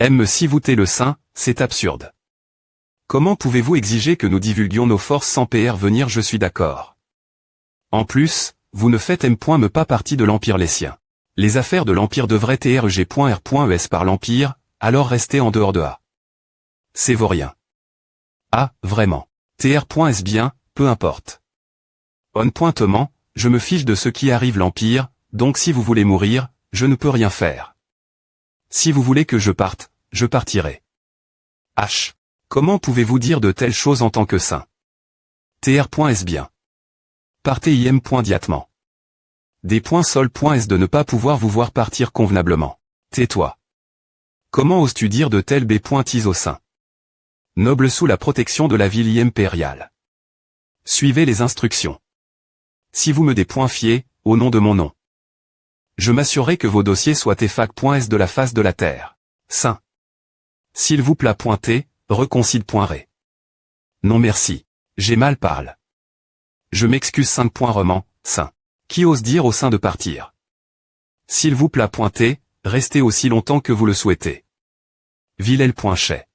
Me si voûter le sein, c'est absurde. Comment pouvez-vous exiger que nous divulguions nos forces sans venir? Je suis d'accord. En plus, vous ne faites me pas partie de l'Empire lessien. Les affaires de l'Empire devraient G.R.es par l'Empire, alors restez en dehors de A. C'est vaurien. Ah, vraiment. TR.S bien, peu importe. Pointement, je me fiche de ce qui arrive l'Empire, donc si vous voulez mourir, je ne peux rien faire. Si vous voulez que je parte, je partirai. H. Comment pouvez-vous dire de telles choses en tant que saint? TR.S bien. Partez diatement. Des points sol.s de ne pas pouvoir vous voir partir convenablement. Tais-toi. Comment oses-tu dire de telles b.is au sein? Noble sous la protection de la ville impériale. Suivez les instructions. Si vous me dépoinfiez, au nom de mon nom. Je m'assurerai que vos dossiers soient effac.s de la face de la terre. Saint. S'il vous plaît pointer, reconcile.ré. Non merci. J'ai mal parle. Je m'excuse 5. Roman, saint. Qui ose dire au sein de partir? S'il vous plaît pointer, restez aussi longtemps que vous le souhaitez. Villel.chet.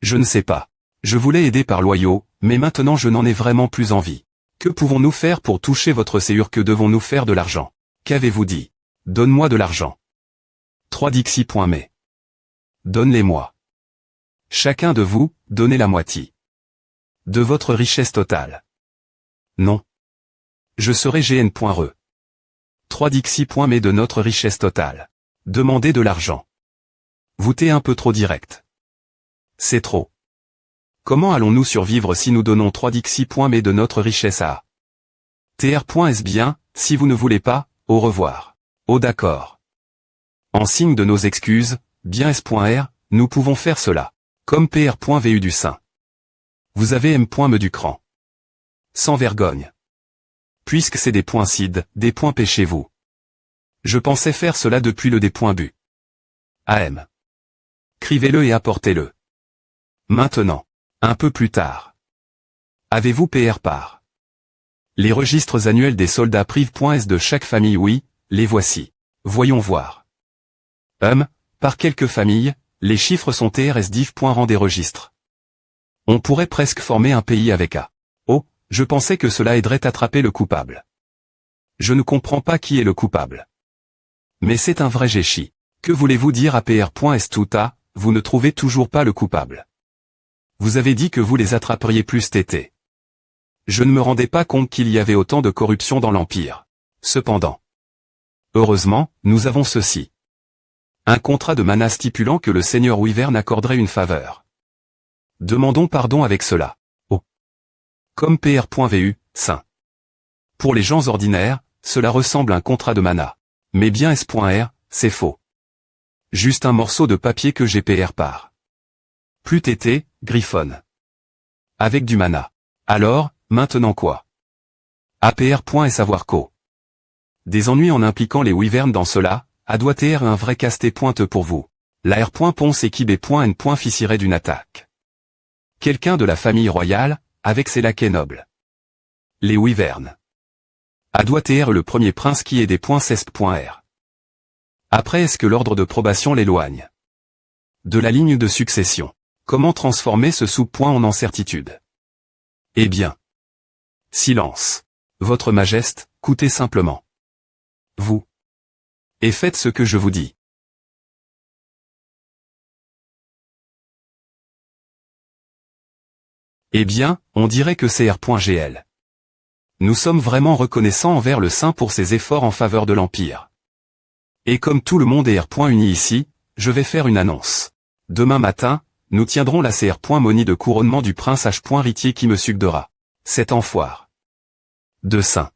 Je ne sais pas. Je voulais aider par loyaux, mais maintenant je n'en ai vraiment plus envie. Que pouvons-nous faire pour toucher votre séjour? Que devons-nous faire de l'argent? Qu'avez-vous dit? Donne-moi de l'argent. 3 Dixie.mais. Donne-les-moi. Chacun de vous, donnez la moitié. De votre richesse totale. Non. Je serai gn.re. 3 Dixie.mais de notre richesse totale. Demandez de l'argent. Vous t'es un peu trop direct. C'est trop. Comment allons-nous survivre si nous donnons 3 Dixie.mais de notre richesse à TR.S bien, si vous ne voulez pas, au revoir. Oh d'accord. En signe de nos excuses, bien S.R, nous pouvons faire cela. Comme PR.vu du sein. Vous avez M.me du cran. Sans vergogne. Puisque c'est des points cid, des points P chez vous. Je pensais faire cela depuis le des.bu. AM. Crivez-le et apportez-le. Maintenant. Un peu plus tard. Avez-vous PR par les registres annuels des soldats priv.s de chaque famille? Oui, les voici. Voyons voir. Par quelques familles, les chiffres sont TRS div.rang des registres. On pourrait presque former un pays avec A. Oh, je pensais que cela aiderait à attraper le coupable. Je ne comprends pas qui est le coupable. Mais c'est un vrai géchi. Que voulez-vous dire à PR.s tout A, vous ne trouvez toujours pas le coupable. Vous avez dit que vous les attraperiez plus tété. Je ne me rendais pas compte qu'il y avait autant de corruption dans l'Empire. Cependant. Heureusement, nous avons ceci. Un contrat de mana stipulant que le seigneur Wyvern accorderait une faveur. Demandons pardon avec cela. Oh. Comme PR.vu, saint. Pour les gens ordinaires, cela ressemble à un contrat de mana. Mais bien S.R, c'est faux. Juste un morceau de papier que j'ai PR par. Plus tété, Griffon. Avec du mana. Alors, maintenant quoi? APR. Savoir qu'au. Des ennuis en impliquant les Wyverns dans cela, a doit être un vrai casse-tête pointe pour vous. La R.Ponce et qui B.N. ficirait d'une attaque. Quelqu'un de la famille royale, avec ses laquais nobles. Les Wyverns. A doit être le premier prince qui est des .cesp.r. Après est-ce que l'ordre de probation l'éloigne? De la ligne de succession. Comment transformer ce sous-point en certitude? Eh bien. Silence. Votre Majesté, écoutez simplement. Vous. Et faites ce que je vous dis. Eh bien, on dirait que c'est R.GL. Nous sommes vraiment reconnaissants envers le Saint pour ses efforts en faveur de l'Empire. Et comme tout le monde est R.uni ici, je vais faire une annonce. Demain matin, nous tiendrons la CR.monie de couronnement du prince H.Ritier qui me succédera. Cet enfoire. De Saint.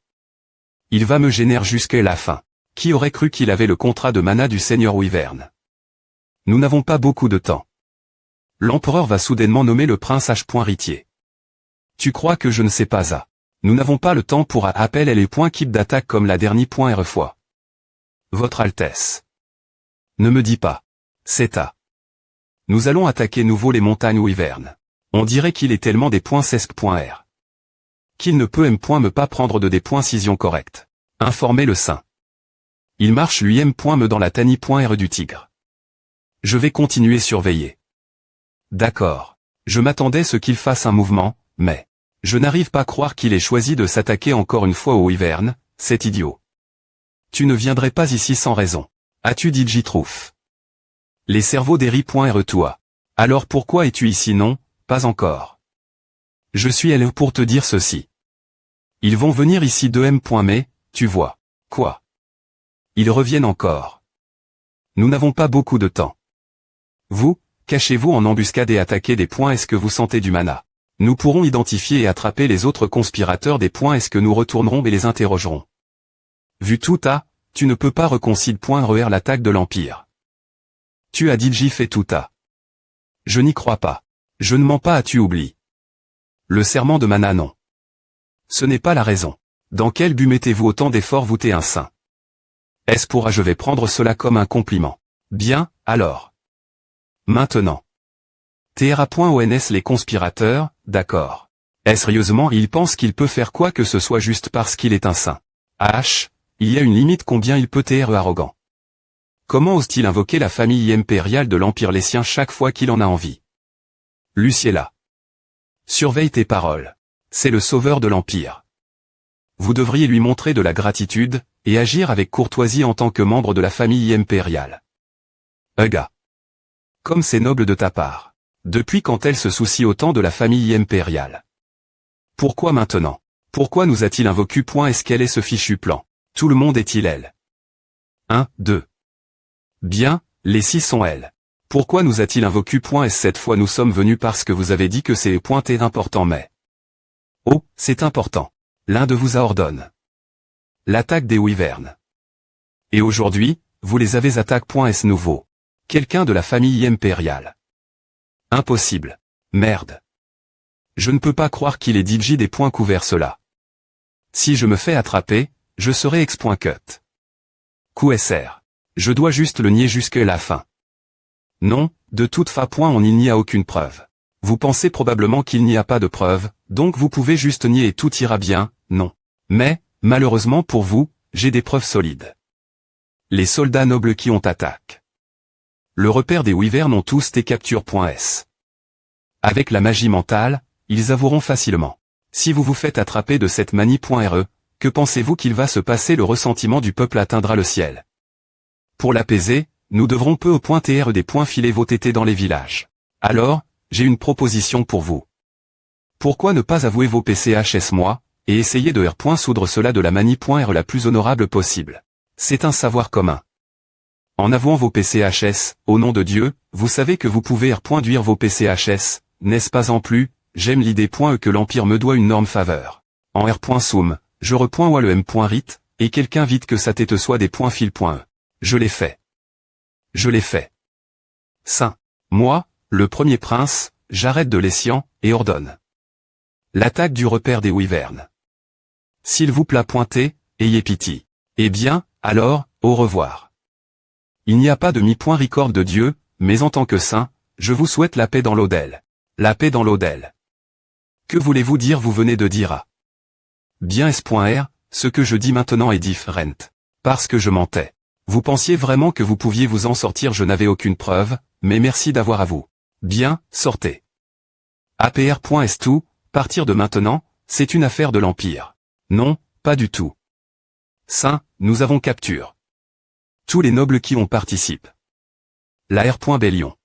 Il va me gêner jusqu'à la fin. Qui aurait cru qu'il avait le contrat de mana du seigneur Wyvern? Nous n'avons pas beaucoup de temps. L'empereur va soudainement nommer le prince H.Ritier. Tu crois que je ne sais pas ça? Nous n'avons pas le temps pour appel et les points keep d'attaque comme la dernière fois. Votre Altesse. Ne me dis pas. C'est à. Nous allons attaquer nouveau les montagnes Wyvern. On dirait qu'il est tellement des .cesp.r. Qu'il ne peut me pas prendre de des .cision corrects. Informez le Saint. Il marche lui me dans la tani.r du tigre. Je vais continuer surveiller. D'accord. Je m'attendais à ce qu'il fasse un mouvement, mais... Je n'arrive pas à croire qu'il ait choisi de s'attaquer encore une fois au Wyvern, cet idiot. Tu ne viendrais pas ici sans raison. As-tu dit J-Trouf? Les cerveaux d'Eri.re toi. Alors pourquoi es-tu ici? Non, pas encore. Je suis allé pour te dire ceci. Ils vont venir ici 2M. Mais, tu vois. Quoi? Ils reviennent encore. Nous n'avons pas beaucoup de temps. Vous, cachez-vous en embuscade et attaquez des points. Est-ce que vous sentez du mana? Nous pourrons identifier et attraper les autres conspirateurs des points. Est-ce que nous retournerons et les interrogerons? Vu tout à, tu ne peux pas reconcile.re l'attaque de l'Empire. Tu as dit J fait tout à. Je n'y crois pas. Je ne mens pas. Tu oublies. Le serment de mana non. Ce n'est pas la raison. Dans quel but mettez-vous autant d'efforts? Vous t'es un saint. Est-ce pour je vais prendre cela comme un compliment. Bien, alors. Maintenant. TRA.ONS les conspirateurs, d'accord. Sérieusement il pense qu'il peut faire quoi que ce soit juste parce qu'il est un saint. H, il y a une limite. Combien il peut être arrogant. Comment ose-t-il invoquer la famille impériale de l'Empire Lessien chaque fois qu'il en a envie? Luciella. Surveille tes paroles. C'est le sauveur de l'Empire. Vous devriez lui montrer de la gratitude, et agir avec courtoisie en tant que membre de la famille impériale. Gars. Comme c'est noble de ta part. Depuis quand elle se soucie autant de la famille impériale? Pourquoi maintenant? Pourquoi nous a-t-il invoqué? Est-ce qu'elle est ce fichu plan? Tout le monde est-il elle? 1, 2. Bien, les 6 sont elles. Pourquoi nous a-t-il invoqué? Est-ce cette fois nous sommes venus parce que vous avez dit que c'est est important mais... Oh, c'est important. L'un de vous a ordonné. L'attaque des Wyverns. Et aujourd'hui, vous les avez attaqué. Est-ce nouveau? Quelqu'un de la famille impériale. Impossible. Merde. Je ne peux pas croire qu'il ait dit des points couverts cela. Si je me fais attraper, je serai ex.cut. QSR. Je dois juste le nier jusqu'à la fin. Non, de toute façon il n'y a aucune preuve. Vous pensez probablement qu'il n'y a pas de preuve, donc vous pouvez juste nier et tout ira bien, non. Mais, malheureusement pour vous, j'ai des preuves solides. Les soldats nobles qui ont attaqué. Le repère des Wyverns ont tous tes captures.s. Avec la magie mentale, ils avoueront facilement. Si vous vous faites attraper de cette manie.re, que pensez-vous qu'il va se passer? Le ressentiment du peuple atteindra le ciel. Pour l'apaiser, nous devrons peu au point TR des points filer vos tétés dans les villages. Alors, j'ai une proposition pour vous. Pourquoi ne pas avouer vos PCHS moi, et essayer de soudre cela de la manie.re la plus honorable possible. C'est un savoir commun. En avouant vos PCHS, au nom de Dieu, vous savez que vous pouvez duire vos PCHS, n'est-ce pas? En plus, j'aime l'idée que l'Empire me doit une norme faveur. En R.soum, je repoint le M.rit, et quelqu'un vite que sa tête soit des points fil.e. Je l'ai fait. Je l'ai fait. Saint. Moi, le premier prince, j'arrête de Lessian, et ordonne. L'attaque du repère des Wyverns. S'il vous plaît pointer, ayez pitié. Eh bien, alors, au revoir. Il n'y a pas de mi-record de Dieu, mais en tant que saint, je vous souhaite la paix dans l'Odel. La paix dans l'Odel. Que voulez-vous dire? Vous venez de dire à. Bien S.R, ce que je dis maintenant est différent. Parce que je mentais. Vous pensiez vraiment que vous pouviez vous en sortir? Je n'avais aucune preuve, mais merci d'avoir à vous. Bien, sortez. APR.S tout, partir de maintenant, c'est une affaire de l'Empire. Non, pas du tout. Saint, nous avons capture. Tous les nobles qui ont participé. La R.Bellion.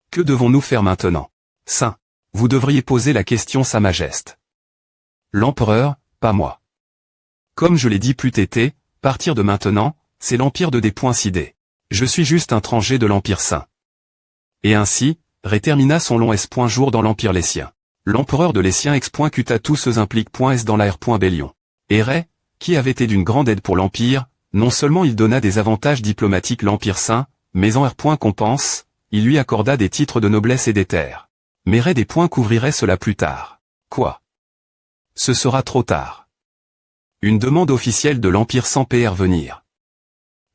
Que devons-nous faire maintenant? Saint, vous devriez poser la question Sa Majesté. L'empereur, pas moi. Comme je l'ai dit plus tété, partir de maintenant, c'est l'Empire de des. Je suis juste un étranger de l'Empire Saint. Et ainsi, rétermina son long S.jour dans l'Empire Lessien. L'empereur de Lessien X.cut à tous ceux implique.s dans la R.Bellion. Et Ray, qui avait été d'une grande aide pour l'Empire, non seulement il donna des avantages diplomatiques l'Empire Saint, mais en R.compense, il lui accorda des titres de noblesse et des terres. Mais Ray des points couvrirait cela plus tard. Quoi? Ce sera trop tard. Une demande officielle de l'Empire sans PR venir.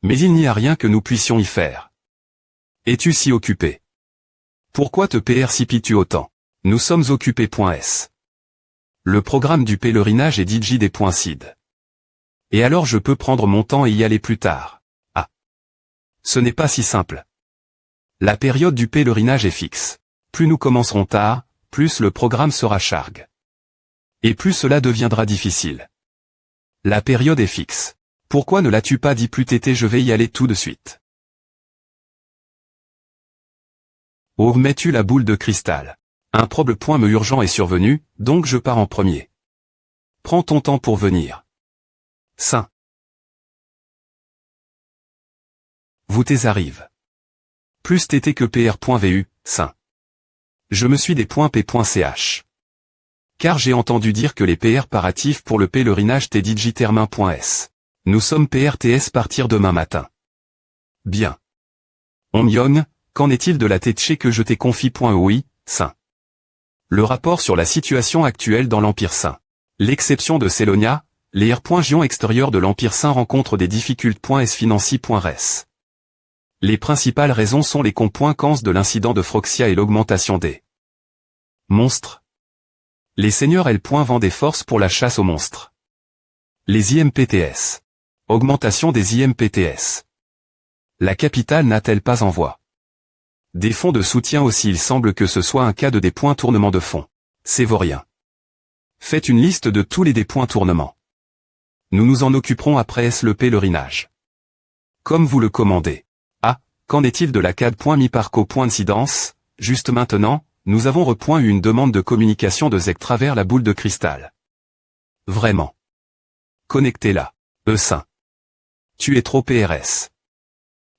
Mais il n'y a rien que nous puissions y faire. Es-tu si occupé? Pourquoi te précipites-tu autant? Nous sommes occupés.s. Le programme du pèlerinage est DJ des points CID. Et alors je peux prendre mon temps et y aller plus tard. Ah. Ce n'est pas si simple. La période du pèlerinage est fixe. Plus nous commencerons tard, plus le programme sera chargue. Et plus cela deviendra difficile. La période est fixe. Pourquoi ne l'as-tu pas dit plus tôt? Je vais y aller tout de suite. Où mets-tu la boule de cristal? Un problème urgent est survenu, donc je pars en premier. Prends ton temps pour venir. Saint. Vous t'es arrive. Plus tt que pr.vu, Saint. Je me suis des .p.ch. Car j'ai entendu dire que les PR paratifs pour le pèlerinage t'est digitermain.s. Nous sommes PRTS partir demain matin. Bien. Myong, qu'en est-il de la tétché que je t'ai confie? Oui, Saint. Le rapport sur la situation actuelle dans l'Empire Saint. L'exception de Sélonia, les R.gions extérieurs de l'Empire Saint rencontrent des difficultés. Financier.res. Les principales raisons sont les conséquences de l'incident de Froxia et l'augmentation des monstres. Les seigneurs L. vendent des forces pour la chasse aux monstres. Les IMPTS. Augmentation des IMPTS. La capitale n'a-t-elle pas envoie des fonds de soutien aussi? Il semble que ce soit un cas de tournement de fonds. C'est vaurien. Faites une liste de tous les tournements. Nous nous en occuperons après le pèlerinage. Comme vous le commandez. Ah, qu'en est-il de la CAD.mi-parco.incidence? Juste maintenant, nous avons eu une demande de communication de Zek travers la boule de cristal. Vraiment. Connectez-la. Saint. Tu es trop PRS.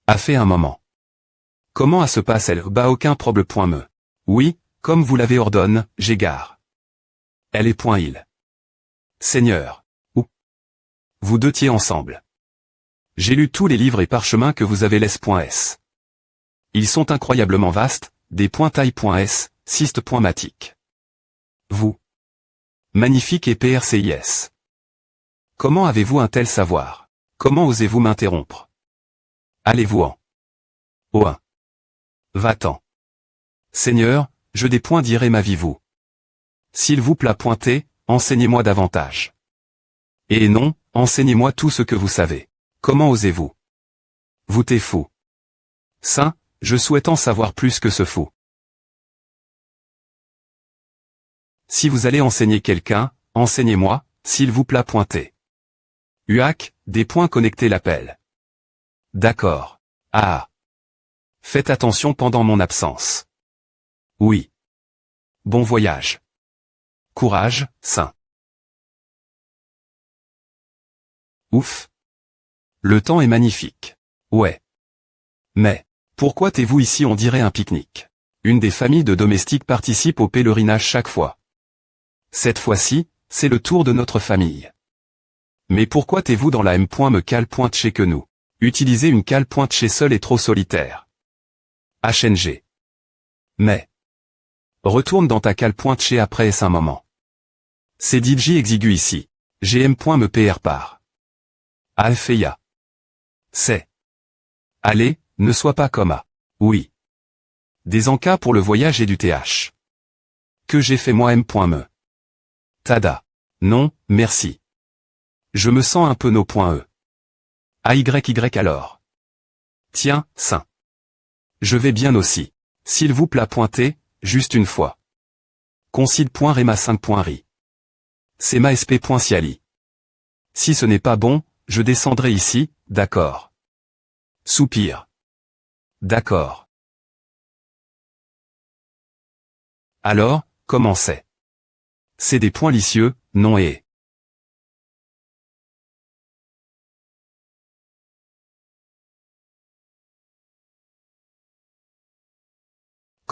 A fait un moment. Comment se passe-elle? Aucun problème. Oui, comme vous l'avez ordonné, j'égare. Elle est .il. Seigneur. Où? Vous deux tiez ensemble. J'ai lu tous les livres et parchemins que vous avez laissés.s. Ils sont incroyablement vastes, des .taille.s, cyste.matic. Vous. Magnifique et PRCIS. Comment avez-vous un tel savoir? Comment osez-vous m'interrompre? Allez-vous-en. Au 1. Va-t'en. Seigneur, je dirai ma vie vous. S'il vous plaît enseignez-moi davantage. Et non, enseignez-moi tout ce que vous savez. Comment osez-vous? Vous t'es fou. Saint, je souhaite en savoir plus que ce fou. Si vous allez enseigner quelqu'un, enseignez-moi, s'il vous plaît. Uac, connectés l'appel. D'accord. Ah. Faites attention pendant mon absence. Oui. Bon voyage. Courage, Saint. Ouf. Le temps est magnifique. Ouais. Mais, pourquoi t'es-vous ici? On dirait un pique-nique. Une des familles de domestiques participe au pèlerinage chaque fois. Cette fois-ci, c'est le tour de notre famille. Mais pourquoi t'es-vous dans la M.me-cale.chez que nous? Utiliser une cale.chez seule est trop solitaire. HNG. Mais. Retourne dans ta cale.chez après un moment. C'est DJ exigu ici. GM.me-pr par. Alfeya. C'est. Allez, ne sois pas comme A. Oui. Des encas pour le voyage et du TH. Que j'ai fait moi M.me. Tada. Non, merci. Je me sens un peu no.e. AYY alors. Tiens, Saint. Je vais bien aussi. S'il vous plaît juste une fois. Concide.rema5.ri. C'est ma sp.ciali. Si ce n'est pas bon, je descendrai ici, d'accord. Soupir. D'accord. Alors, comment c'est? C'est des points licieux, non et.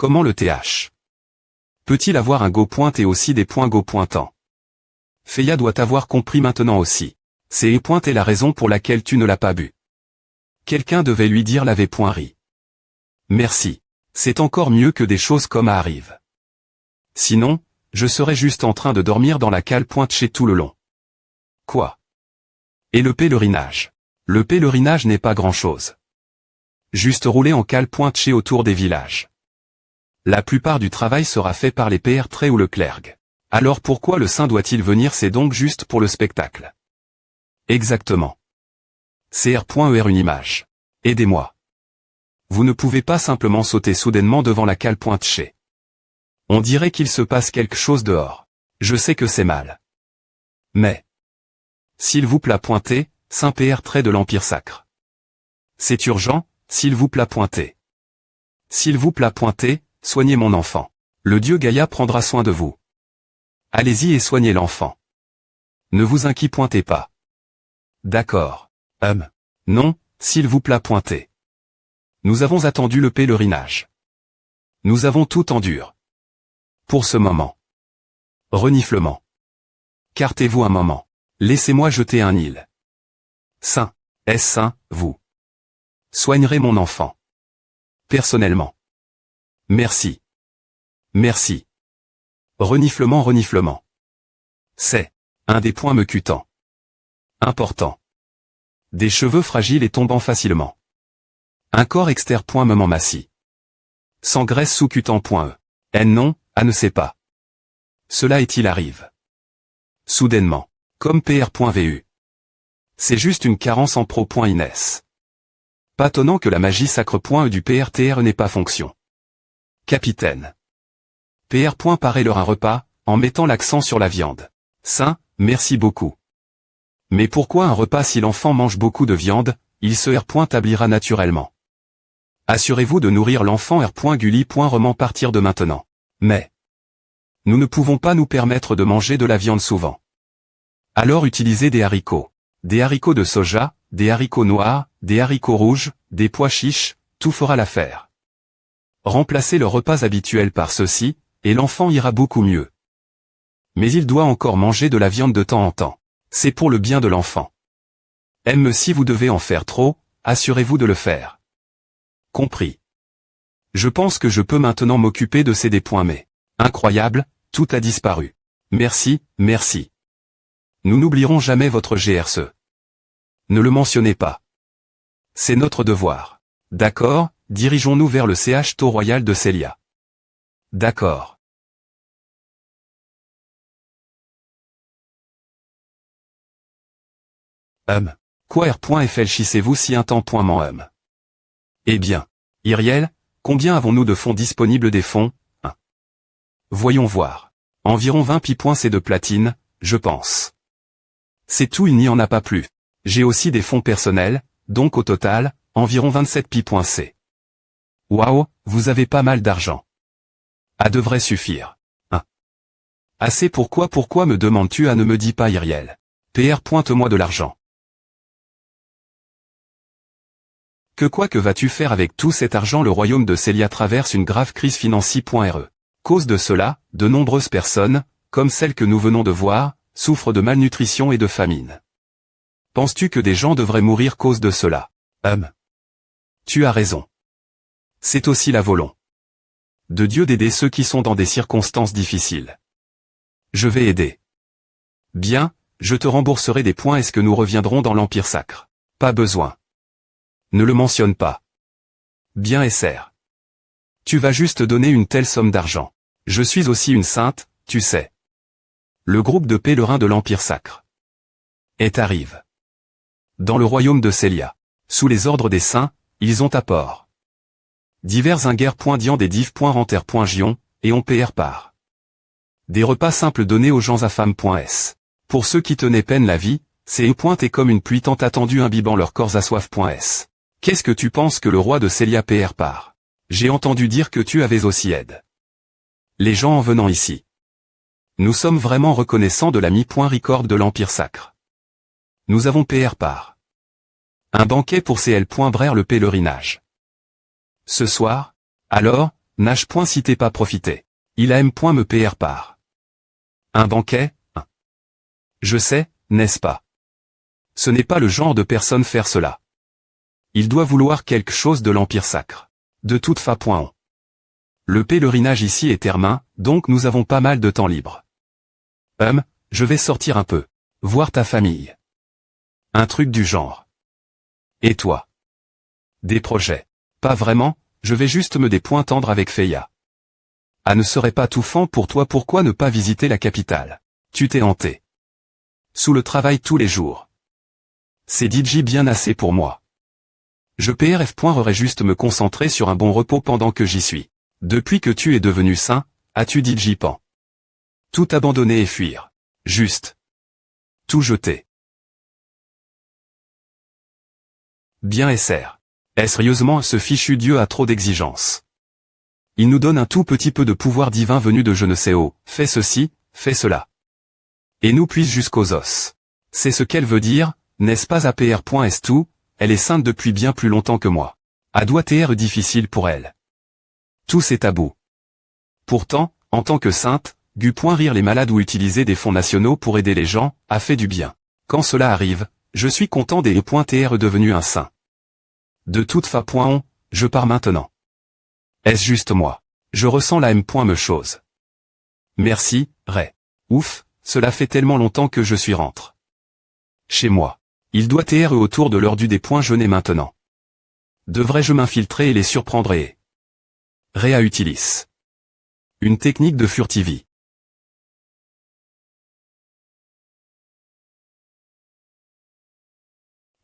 Comment le TH? Peut-il avoir un go point et aussi des points go pointant? Feya doit avoir compris maintenant aussi. C'est et point est la raison pour laquelle tu ne l'as pas bu. Quelqu'un devait lui dire l'avait point ri. Merci. C'est encore mieux que des choses comme à arrive. Sinon, je serais juste en train de dormir dans la cale pointe chez tout le long. Quoi? Et le pèlerinage? Le pèlerinage n'est pas grand-chose. Juste rouler en cale pointe chez autour des villages. La plupart du travail sera fait par les PR ou le clergue. Alors pourquoi le saint doit-il venir? C'est donc juste pour le spectacle. Exactement. CR.ER une image. Aidez-moi. Vous ne pouvez pas simplement sauter soudainement devant la cale pointe-chez. On dirait qu'il se passe quelque chose dehors. Je sais que c'est mal. Mais, s'il vous plaît pointez, Saint-Père trait de l'Empire sacre. C'est urgent, s'il vous plaît pointez. S'il vous plaît pointez, soignez mon enfant. Le dieu Gaïa prendra soin de vous. Allez-y et soignez l'enfant. Ne vous inquiétez pas. D'accord. Non, s'il vous plaît pointez. Nous avons attendu le pèlerinage. Nous avons tout enduré. Pour ce moment. Reniflement. Cartez-vous un moment. Laissez-moi jeter un île. Saint, est-ce saint, vous soignerez mon enfant. Personnellement. Merci. Merci. Reniflement, reniflement. C'est un des points me cutant. Important. Des cheveux fragiles et tombant facilement. Un corps externe point me massie. Sans graisse sous cutant point e. Non, à ne sait pas. Cela est-il arrive. Soudainement. Comme pr.vu. C'est juste une carence en pro.ines. Pas tonnant que la magie sacre.e du PRTR n'ait pas fonction. Capitaine. PR. Paraît leur un repas, en mettant l'accent sur la viande. Saint, merci beaucoup. Mais pourquoi un repas si l'enfant mange beaucoup de viande, il se R.tablira naturellement. Assurez-vous de nourrir l'enfant R.Gulli. Roman partir de maintenant. Mais, nous ne pouvons pas nous permettre de manger de la viande souvent. Alors utilisez des haricots de soja, des haricots noirs, des haricots rouges, des pois chiches, tout fera l'affaire. Remplacez le repas habituel par ceci, et l'enfant ira beaucoup mieux. Mais il doit encore manger de la viande de temps en temps. C'est pour le bien de l'enfant. Si vous devez en faire trop, assurez-vous de le faire. Compris. Je pense que je peux maintenant m'occuper de ces points mais. Incroyable, tout a disparu. Merci, merci. Nous n'oublierons jamais votre GRCE. Ne le mentionnez pas. C'est notre devoir. D'accord, dirigeons-nous vers le CHTO Royal de Célia. D'accord. Quoi réfléchissez-vous si un temps. Eh bien, Iriel, combien avons-nous de fonds disponibles des fonds? Voyons voir. Environ 20 pi.c de platine, je pense. C'est tout, il n'y en a pas plus. J'ai aussi des fonds personnels, donc au total, environ 27 pi.c. Waouh, vous avez pas mal d'argent. Ah, devrait suffire. Assez pourquoi me demandes-tu? Ne me dis pas Iriel. PR. Pointe-moi de l'argent. Que vas-tu faire avec tout cet argent? Le royaume de Célia traverse une grave crise financière. Cause de cela, de nombreuses personnes, comme celles que nous venons de voir, souffrent de malnutrition et de famine. Penses-tu que des gens devraient mourir cause de cela? Tu as raison. C'est aussi la volonté de Dieu d'aider ceux qui sont dans des circonstances difficiles. Je vais aider. Bien, je te rembourserai des points. Est-ce que nous reviendrons dans l'Empire sacre? Pas besoin. Ne le mentionne pas. Bien SR. Tu vas juste donner une telle somme d'argent. Je suis aussi une sainte, tu sais. Le groupe de pèlerins de l'Empire sacre arrive. Dans le royaume de Célia. Sous les ordres des saints, ils ont apport. Divers inguerres.dian des div.renter.gion, et on PR par. Des repas simples donnés aux gens à femmes.s. Pour ceux qui tenaient peine la vie, c'est une pointe et comme une pluie tant attendue imbibant leurs corps à soif.s. Qu'est-ce que tu penses que le roi de Célia PR par? J'ai entendu dire que tu avais aussi aide. Les gens en venant ici. Nous sommes vraiment reconnaissants de l'ami. Record de l'Empire sacre. Nous avons PR par. Un banquet pour CL. Brère le pèlerinage. Ce soir, alors, nage. Si t'es pas profité. Il a me PR par. Un banquet, Je sais, n'est-ce pas? Ce n'est pas le genre de personne faire cela. Il doit vouloir quelque chose de l'Empire sacre. De toute façon. Le pèlerinage ici est termin, donc nous avons pas mal de temps libre. Je vais sortir un peu. Voir ta famille. Un truc du genre. Et toi? Des projets? Pas vraiment, je vais juste me dépointendre avec Feya. Ne serait pas touffant pour toi? Pourquoi ne pas visiter la capitale? Tu t'es hanté. Sous le travail tous les jours. C'est DJ bien assez pour moi. Je PRF. Aurais juste me concentrer sur un bon repos pendant que j'y suis. Depuis que tu es devenu sain, as-tu dit j'y pan. Tout abandonner et fuir. Juste. Tout jeter. Bien SR. Sérieusement ce fichu Dieu a trop d'exigences. Il nous donne un tout petit peu de pouvoir divin venu de je ne sais où, fais ceci, fais cela. Et nous puise jusqu'aux os. C'est ce qu'elle veut dire, n'est-ce pas APR.S tout, elle est sainte depuis bien plus longtemps que moi. A doit être difficile pour elle. Tout c'est tabou. Pourtant, en tant que sainte, rire les malades ou utiliser des fonds nationaux pour aider les gens, a fait du bien. Quand cela arrive, je suis content des .tr devenu un saint. De toute façon, je pars maintenant. Est-ce juste moi? Je ressens la me chose. Merci, Ray. Ouf, cela fait tellement longtemps que je suis rentre. Chez moi. Il doit être autour de l'heure du des points jeûner maintenant. Devrais-je m'infiltrer et les surprendre et... Réa utilise. Une technique de furtivie.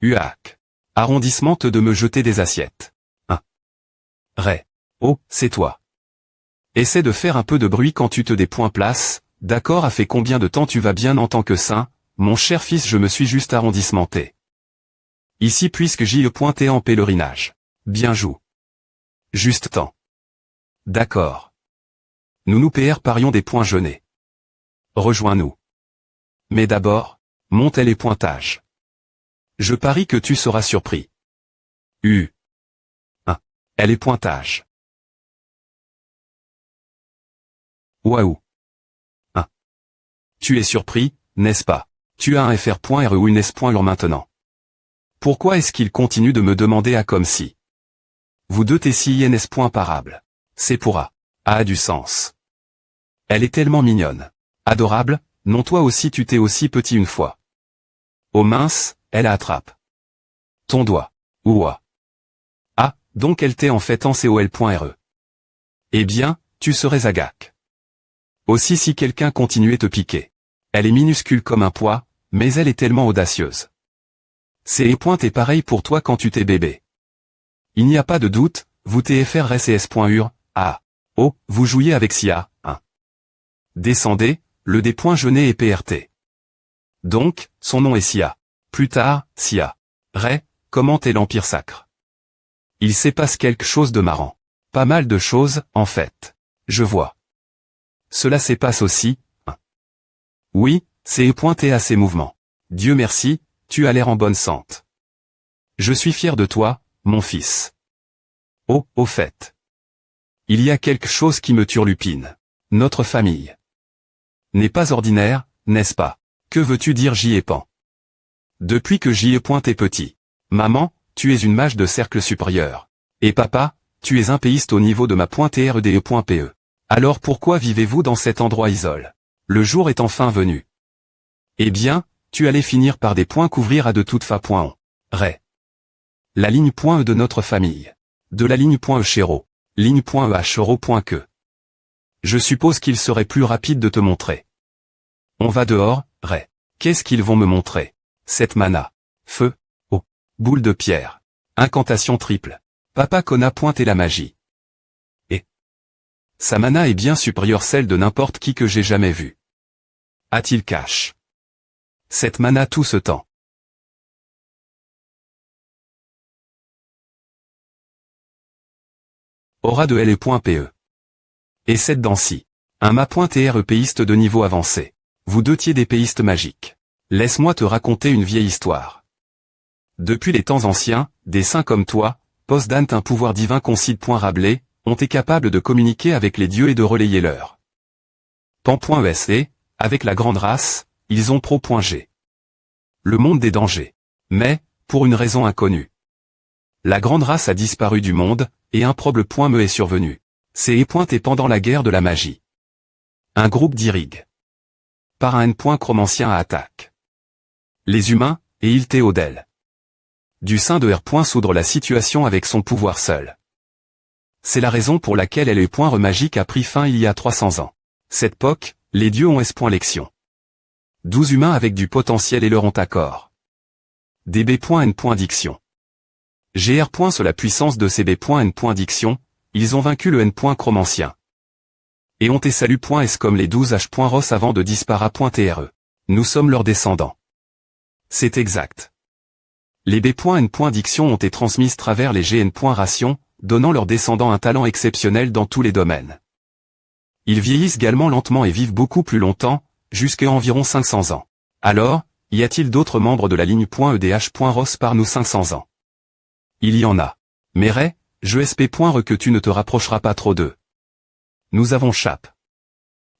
Uac. Arrondissement de me jeter des assiettes. 1. Ray. Oh, c'est toi. Essaie de faire un peu de bruit quand tu te des points place, d'accord a fait combien de temps tu vas bien en tant que saint, mon cher fils je me suis juste arrondissementé. Ici puisque j'y ai pointé en pèlerinage. Bien joue. Juste temps. D'accord. Nous parions des points jeûnés. Rejoins-nous. Mais d'abord, monte les pointages. Je parie que tu seras surpris. 1. Elle est pointage. Waouh. 1. Tu es surpris, n'est-ce pas? Tu as un FR.RE ou une S.LOR maintenant. Pourquoi est-ce qu'il continue de me demander à comme si? Vous deux TCINS. Parable. C'est pour A. A du sens. Elle est tellement mignonne. Adorable, non toi aussi tu t'es aussi petit une fois. Oh mince, elle attrape. Ton doigt. Ouah. Ah, donc elle t'est en fait en COL.RE. Eh bien, tu serais agac. Aussi si quelqu'un continuait te piquer. Elle est minuscule comme un pois, mais elle est tellement audacieuse. C'est est pareil pour toi quand tu t'es bébé. Il n'y a pas de doute, vous TFRSS.UR, ah. Oh, vous jouiez avec SIA, 1. Descendez, le des points jeûnés et PRT. Donc, son nom est SIA. Plus tard, SIA. Ray, comment est l'Empire sacre? Il se passe quelque chose de marrant. Pas mal de choses, en fait. Je vois. Cela se passe aussi, 1. Oui, c'est pointé à ces mouvements. Dieu merci, tu as l'air en bonne santé. Je suis fier de toi, mon fils. Oh, au fait. Il y a quelque chose qui me turlupine. Notre famille. N'est pas ordinaire, n'est-ce pas? Que veux-tu dire j'y ai pan? Depuis que j'y ai pointé petit. Maman, tu es une mage de cercle supérieur. Et papa, tu es un péiste au niveau de ma .RDE.PE. Alors pourquoi vivez-vous dans cet endroit isole? Le jour est enfin venu. Eh bien, tu allais finir par des points couvrir à de toute façon. Ray. La ligne .E de notre famille. De la ligne .E chéro. Ligne .E chéro.que. Je suppose qu'il serait plus rapide de te montrer. On va dehors, Ray. Qu'est-ce qu'ils vont me montrer? Cette mana. Feu. Oh. Boule de pierre. Incantation triple. Papa Kona pointe et la magie. Et. Sa mana est bien supérieure celle de n'importe qui que j'ai jamais vu. A-t-il cache? Cette mana tout ce temps. Aura de L.PE. Et cette dansi. Un ma.TR épéiste de niveau avancé. Vous deux tiers des péistes magiques. Laisse-moi te raconter une vieille histoire. Depuis les temps anciens, des saints comme toi, possédant un pouvoir divin Rabelais, ont été capables de communiquer avec les dieux et de relayer leur pan.ESE, avec la grande race, ils ont pro.G. Le monde des dangers. Mais, pour une raison inconnue. La grande race a disparu du monde, et un problème est survenu. C'est et pendant la guerre de la magie. Un groupe d'irrigue. Par un chromancien à attaque. Les humains, et il Théodel. Du sein de R. soudre la situation avec son pouvoir seul. C'est la raison pour laquelle L. magique a pris fin il y a 300 ans. Cette époque, les dieux ont S. lection. 12 humains avec du potentiel et leur ont accord. DB.N. diction. GR. Sur la puissance de CB.N. Diction, ils ont vaincu le N. Chromancien. Et ont et salut.S comme les 12 H. Ross avant de dispara.TRE. Nous sommes leurs descendants. C'est exact. Les B.N. Diction ont été transmises travers les GN. Ration, donnant leurs descendants un talent exceptionnel dans tous les domaines. Ils vieillissent également lentement et vivent beaucoup plus longtemps, jusqu'à environ 500 ans. Alors, y a-t-il d'autres membres de la ligne .EDH. Ross par nous 500 ans? Il y en a. Mais Ray, je SP.Re que tu ne te rapprocheras pas trop d'eux. Nous avons Chap.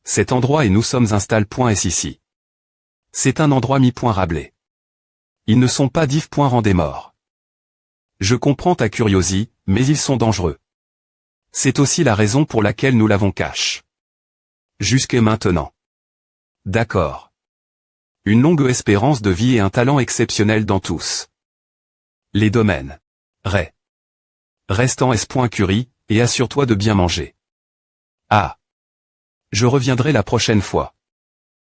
Cet endroit et nous sommes install.S ici. C'est un endroit mi-Rabelais. Ils ne sont pas div.Rand morts. Je comprends ta curiosité, mais ils sont dangereux. C'est aussi la raison pour laquelle nous l'avons cache. Jusque maintenant. D'accord. Une longue espérance de vie et un talent exceptionnel dans tous les domaines. Ray. Reste en S.Curie, et assure-toi de bien manger. Ah. Je reviendrai la prochaine fois.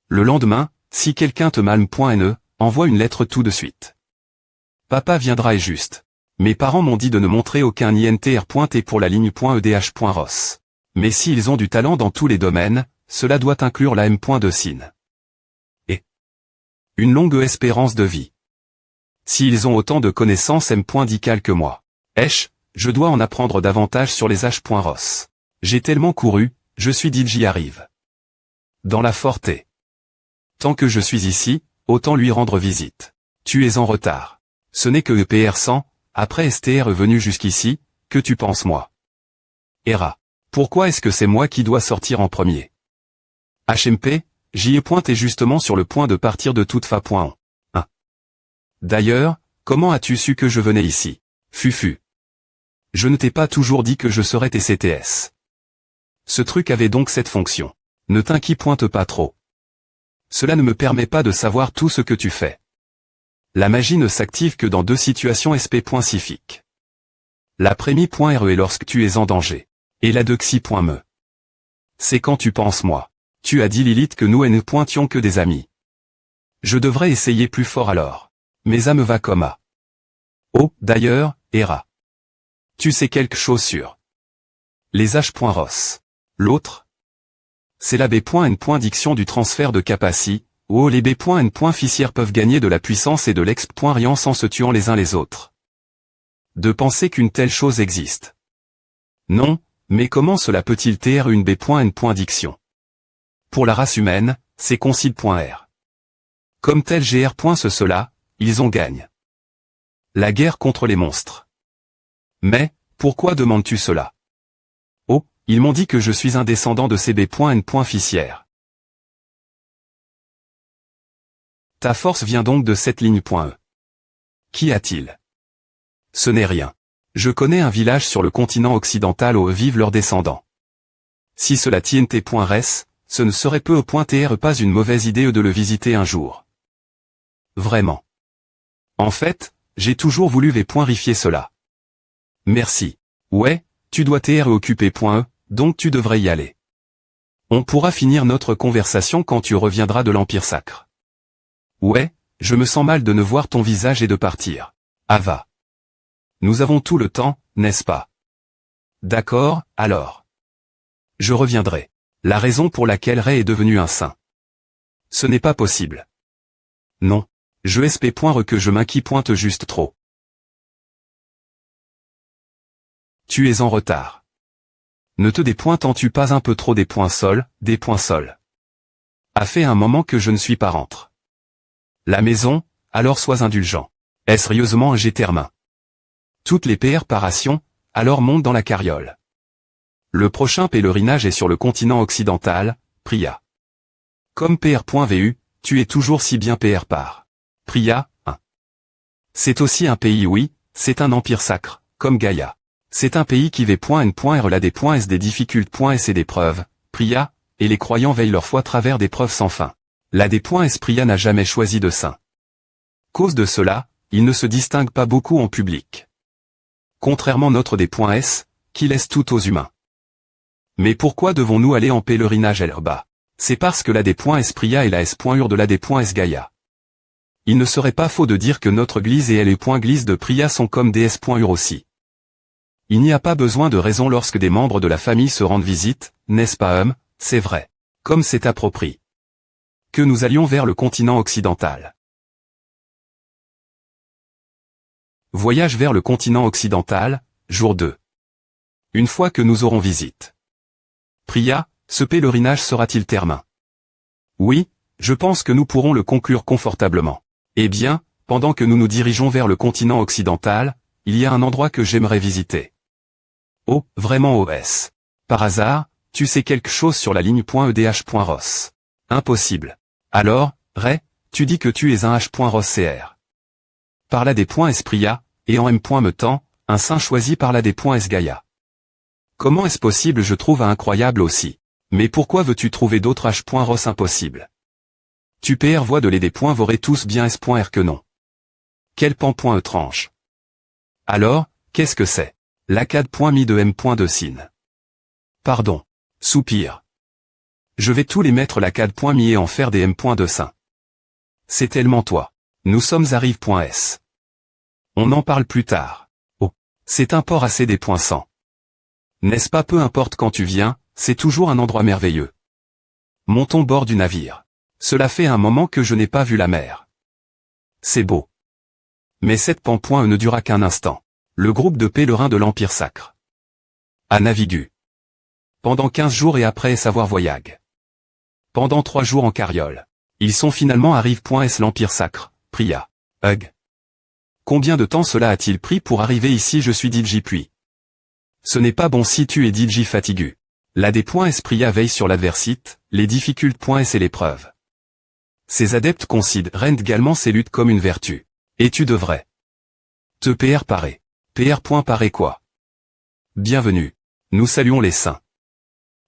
Le lendemain, si quelqu'un te malme.ne, envoie une lettre tout de suite. Papa viendra et juste. Mes parents m'ont dit de ne montrer aucun INTR.T pour la ligne .EDH. Ross. Mais s'ils ont du talent dans tous les domaines, cela doit inclure la M. de Sin. Et une longue espérance de vie. S'ils ont autant de connaissances M.Dical que moi. Je dois en apprendre davantage sur les H. Ross. J'ai tellement couru, je suis dit j'y arrive. Dans la forte. Tant que je suis ici, autant lui rendre visite. Tu es en retard. Ce n'est que EPR 100, après STR est venu jusqu'ici, que tu penses moi. Hera. Pourquoi est-ce que c'est moi qui dois sortir en premier? HMP, j'y ai pointé justement sur le point de partir de toute fa.1. D'ailleurs, comment as-tu su que je venais ici? Fufu. Je ne t'ai pas toujours dit que je serais TCTS. Ce truc avait donc cette fonction. Ne t'inquiète pas trop. Cela ne me permet pas de savoir tout ce que tu fais. La magie ne s'active que dans deux situations SP.Cifiques. La Prémi.RE est lorsque tu es en danger. Et la Dexi.Me. C'est quand tu penses moi. Tu as dit Lilith que nous ne pointions que des amis. Je devrais essayer plus fort alors. Mais ça me va comme à. Oh, d'ailleurs, Hera. Tu sais quelque chose sur les H. Ross. L'autre? C'est la B.N. Diction du transfert de capacité, où les B.N. Fissières peuvent gagner de la puissance et de l'exp.Rien sans se tuant les uns les autres. De penser qu'une telle chose existe. Non, mais comment cela peut-il taire une B.N. Diction? Pour la race humaine, c'est concile.R. Comme tel GR. Cela, ils ont gagne. La guerre contre les monstres. Mais, pourquoi demandes-tu cela? Oh, ils m'ont dit que je suis un descendant de ces B.N. Fissières. Ta force vient donc de cette ligne.E. Qu'y a-t-il? Ce n'est rien. Je connais un village sur le continent occidental où vivent leurs descendants. Si cela TNT.res, ce ne serait peu au .TR pas une mauvaise idée de le visiter un jour. Vraiment. En fait, j'ai toujours voulu vérifier cela. Merci. Ouais, tu dois TR occuper.E, donc tu devrais y aller. On pourra finir notre conversation quand tu reviendras de l'Empire Sacre. Ouais, je me sens mal de ne voir ton visage et de partir. Ava. Nous avons tout le temps, n'est-ce pas? D'accord, alors. Je reviendrai. La raison pour laquelle Ray est devenu un saint. Ce n'est pas possible. Non. Je SP.Re que je m'inquiète juste trop. Tu es en retard. Ne te dépointes-tu pas un peu trop des points sols, des points sols? A fait un moment que je ne suis pas rentre. La maison, alors sois indulgent. Est sérieusement un Gétermain. Toutes les PR parations, alors monte dans la carriole. Le prochain pèlerinage est sur le continent occidental, Priya. Comme PR.vu, tu es toujours si bien PR par. Priya, 1. C'est aussi un pays oui, c'est un empire sacre, comme Gaïa. C'est un pays qui V.N.R la des des difficultés et des preuves, Priya, et les croyants veillent leur foi à travers des preuves sans fin. La des.S Priya n'a jamais choisi de saint. Cause de cela, il ne se distingue pas beaucoup en public. Contrairement notre des.S, qui laisse tout aux humains. Mais pourquoi devons-nous aller en pèlerinage à l'Herba? C'est parce que la des.S Priya est la S.Ur de la des.S Gaïa. Il ne serait pas faux de dire que notre Glise et les.Glise de Priya sont comme des S.Ur aussi. Il n'y a pas besoin de raison lorsque des membres de la famille se rendent visite, n'est-ce pas c'est vrai. Comme c'est approprié. Que nous allions vers le continent occidental. Voyage vers le continent occidental, jour 2. Une fois que nous aurons visite. Priya, ce pèlerinage sera-t-il termin? Oui, je pense que nous pourrons le conclure confortablement. Eh bien, pendant que nous nous dirigeons vers le continent occidental, il y a un endroit que j'aimerais visiter. Oh, vraiment OS. Par hasard, tu sais quelque chose sur la ligne.edh.ros. Impossible. Alors, Ray, tu dis que tu es un H.RosCR. Par là des points Espria, et en M.Metan, un saint choisi par là des points Esgaia. Comment est-ce possible? Je trouve incroyable aussi. Mais pourquoi veux-tu trouver d'autres H.Ros impossibles? Tu PR voix de les des points vaurez tous bien S.R que non. Quel pan.E tranche. Alors, qu'est-ce que c'est? L'ACAD.mi de M.de Sin. Pardon. Soupir. Je vais tous les mettre l'ACAD.mi et en faire des M.de Saint. C'est tellement toi. Nous sommes à Rive.s. On en parle plus tard. Oh. C'est un port assez des points 100. N'est-ce pas? Peu importe quand tu viens, c'est toujours un endroit merveilleux. Montons bord du navire. Cela fait un moment que je n'ai pas vu la mer. C'est beau. Mais cette pan.E ne dura qu'un instant. Le groupe de pèlerins de l'Empire sacre. A navigué. Pendant 15 jours et après savoir voyage. Pendant 3 jours en carriole. Ils sont finalement à Rive.s l'Empire sacre, Priya. Hug. Combien de temps cela a-t-il pris pour arriver ici? Je suis DJ puis. Ce n'est pas bon si tu es DJ fatigué. La des.s Priya veille sur l'adversite, les difficultés.s et l'épreuve. Ces adeptes considèrent également ces luttes comme une vertu. Et tu devrais. Te PR parer. PR.parer quoi? Bienvenue. Nous saluons les saints.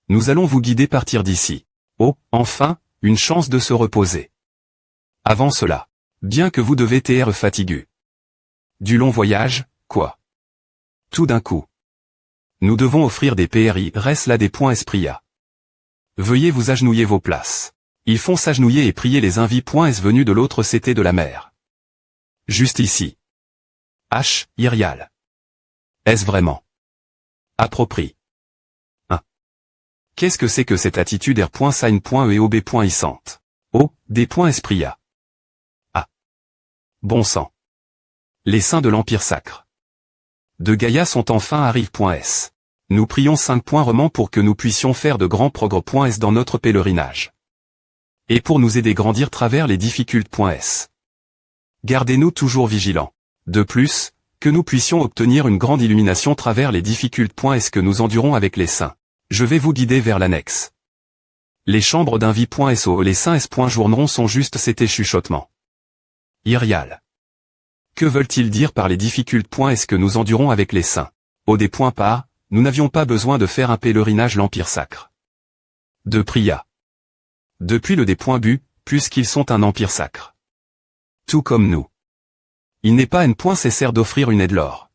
Nous allons vous guider partir d'ici. Oh, enfin, une chance de se reposer. Avant cela, bien que vous devez être fatigué. Du long voyage, quoi? Tout d'un coup. Nous devons offrir des PRI, reste là des points Espria. Veuillez vous agenouiller vos places. Ils font s'agenouiller et prier les invités.s venus de l'autre côté de la mer. Juste ici. H, Irial. Est-ce vraiment approprié? 1. Qu'est-ce que c'est que cette attitude R.Sign.E et OB.Issante? Oh, des points Espria. Ah. Bon sang. Les saints de l'Empire sacre. De Gaïa sont enfin à Rive.s. Nous prions 5 points romans pour que nous puissions faire de grands progrès.s dans notre pèlerinage. Et pour nous aider à grandir travers les difficultés.s. Gardez-nous toujours vigilants. De plus, que nous puissions obtenir une grande illumination travers les difficultés.s que nous endurons avec les saints. Je vais vous guider vers l'annexe. Les chambres d'un vie.so les saints S.journeront sont juste cet chuchotement. Irial. Que veulent-ils dire par les difficultés.s que nous endurons avec les saints? Au des points par, nous n'avions pas besoin de faire un pèlerinage l'Empire sacre. De Priya. Depuis le des points but, puisqu'ils sont un empire sacre. Tout comme nous. Il n'est pas nécessaire d'offrir une aide lors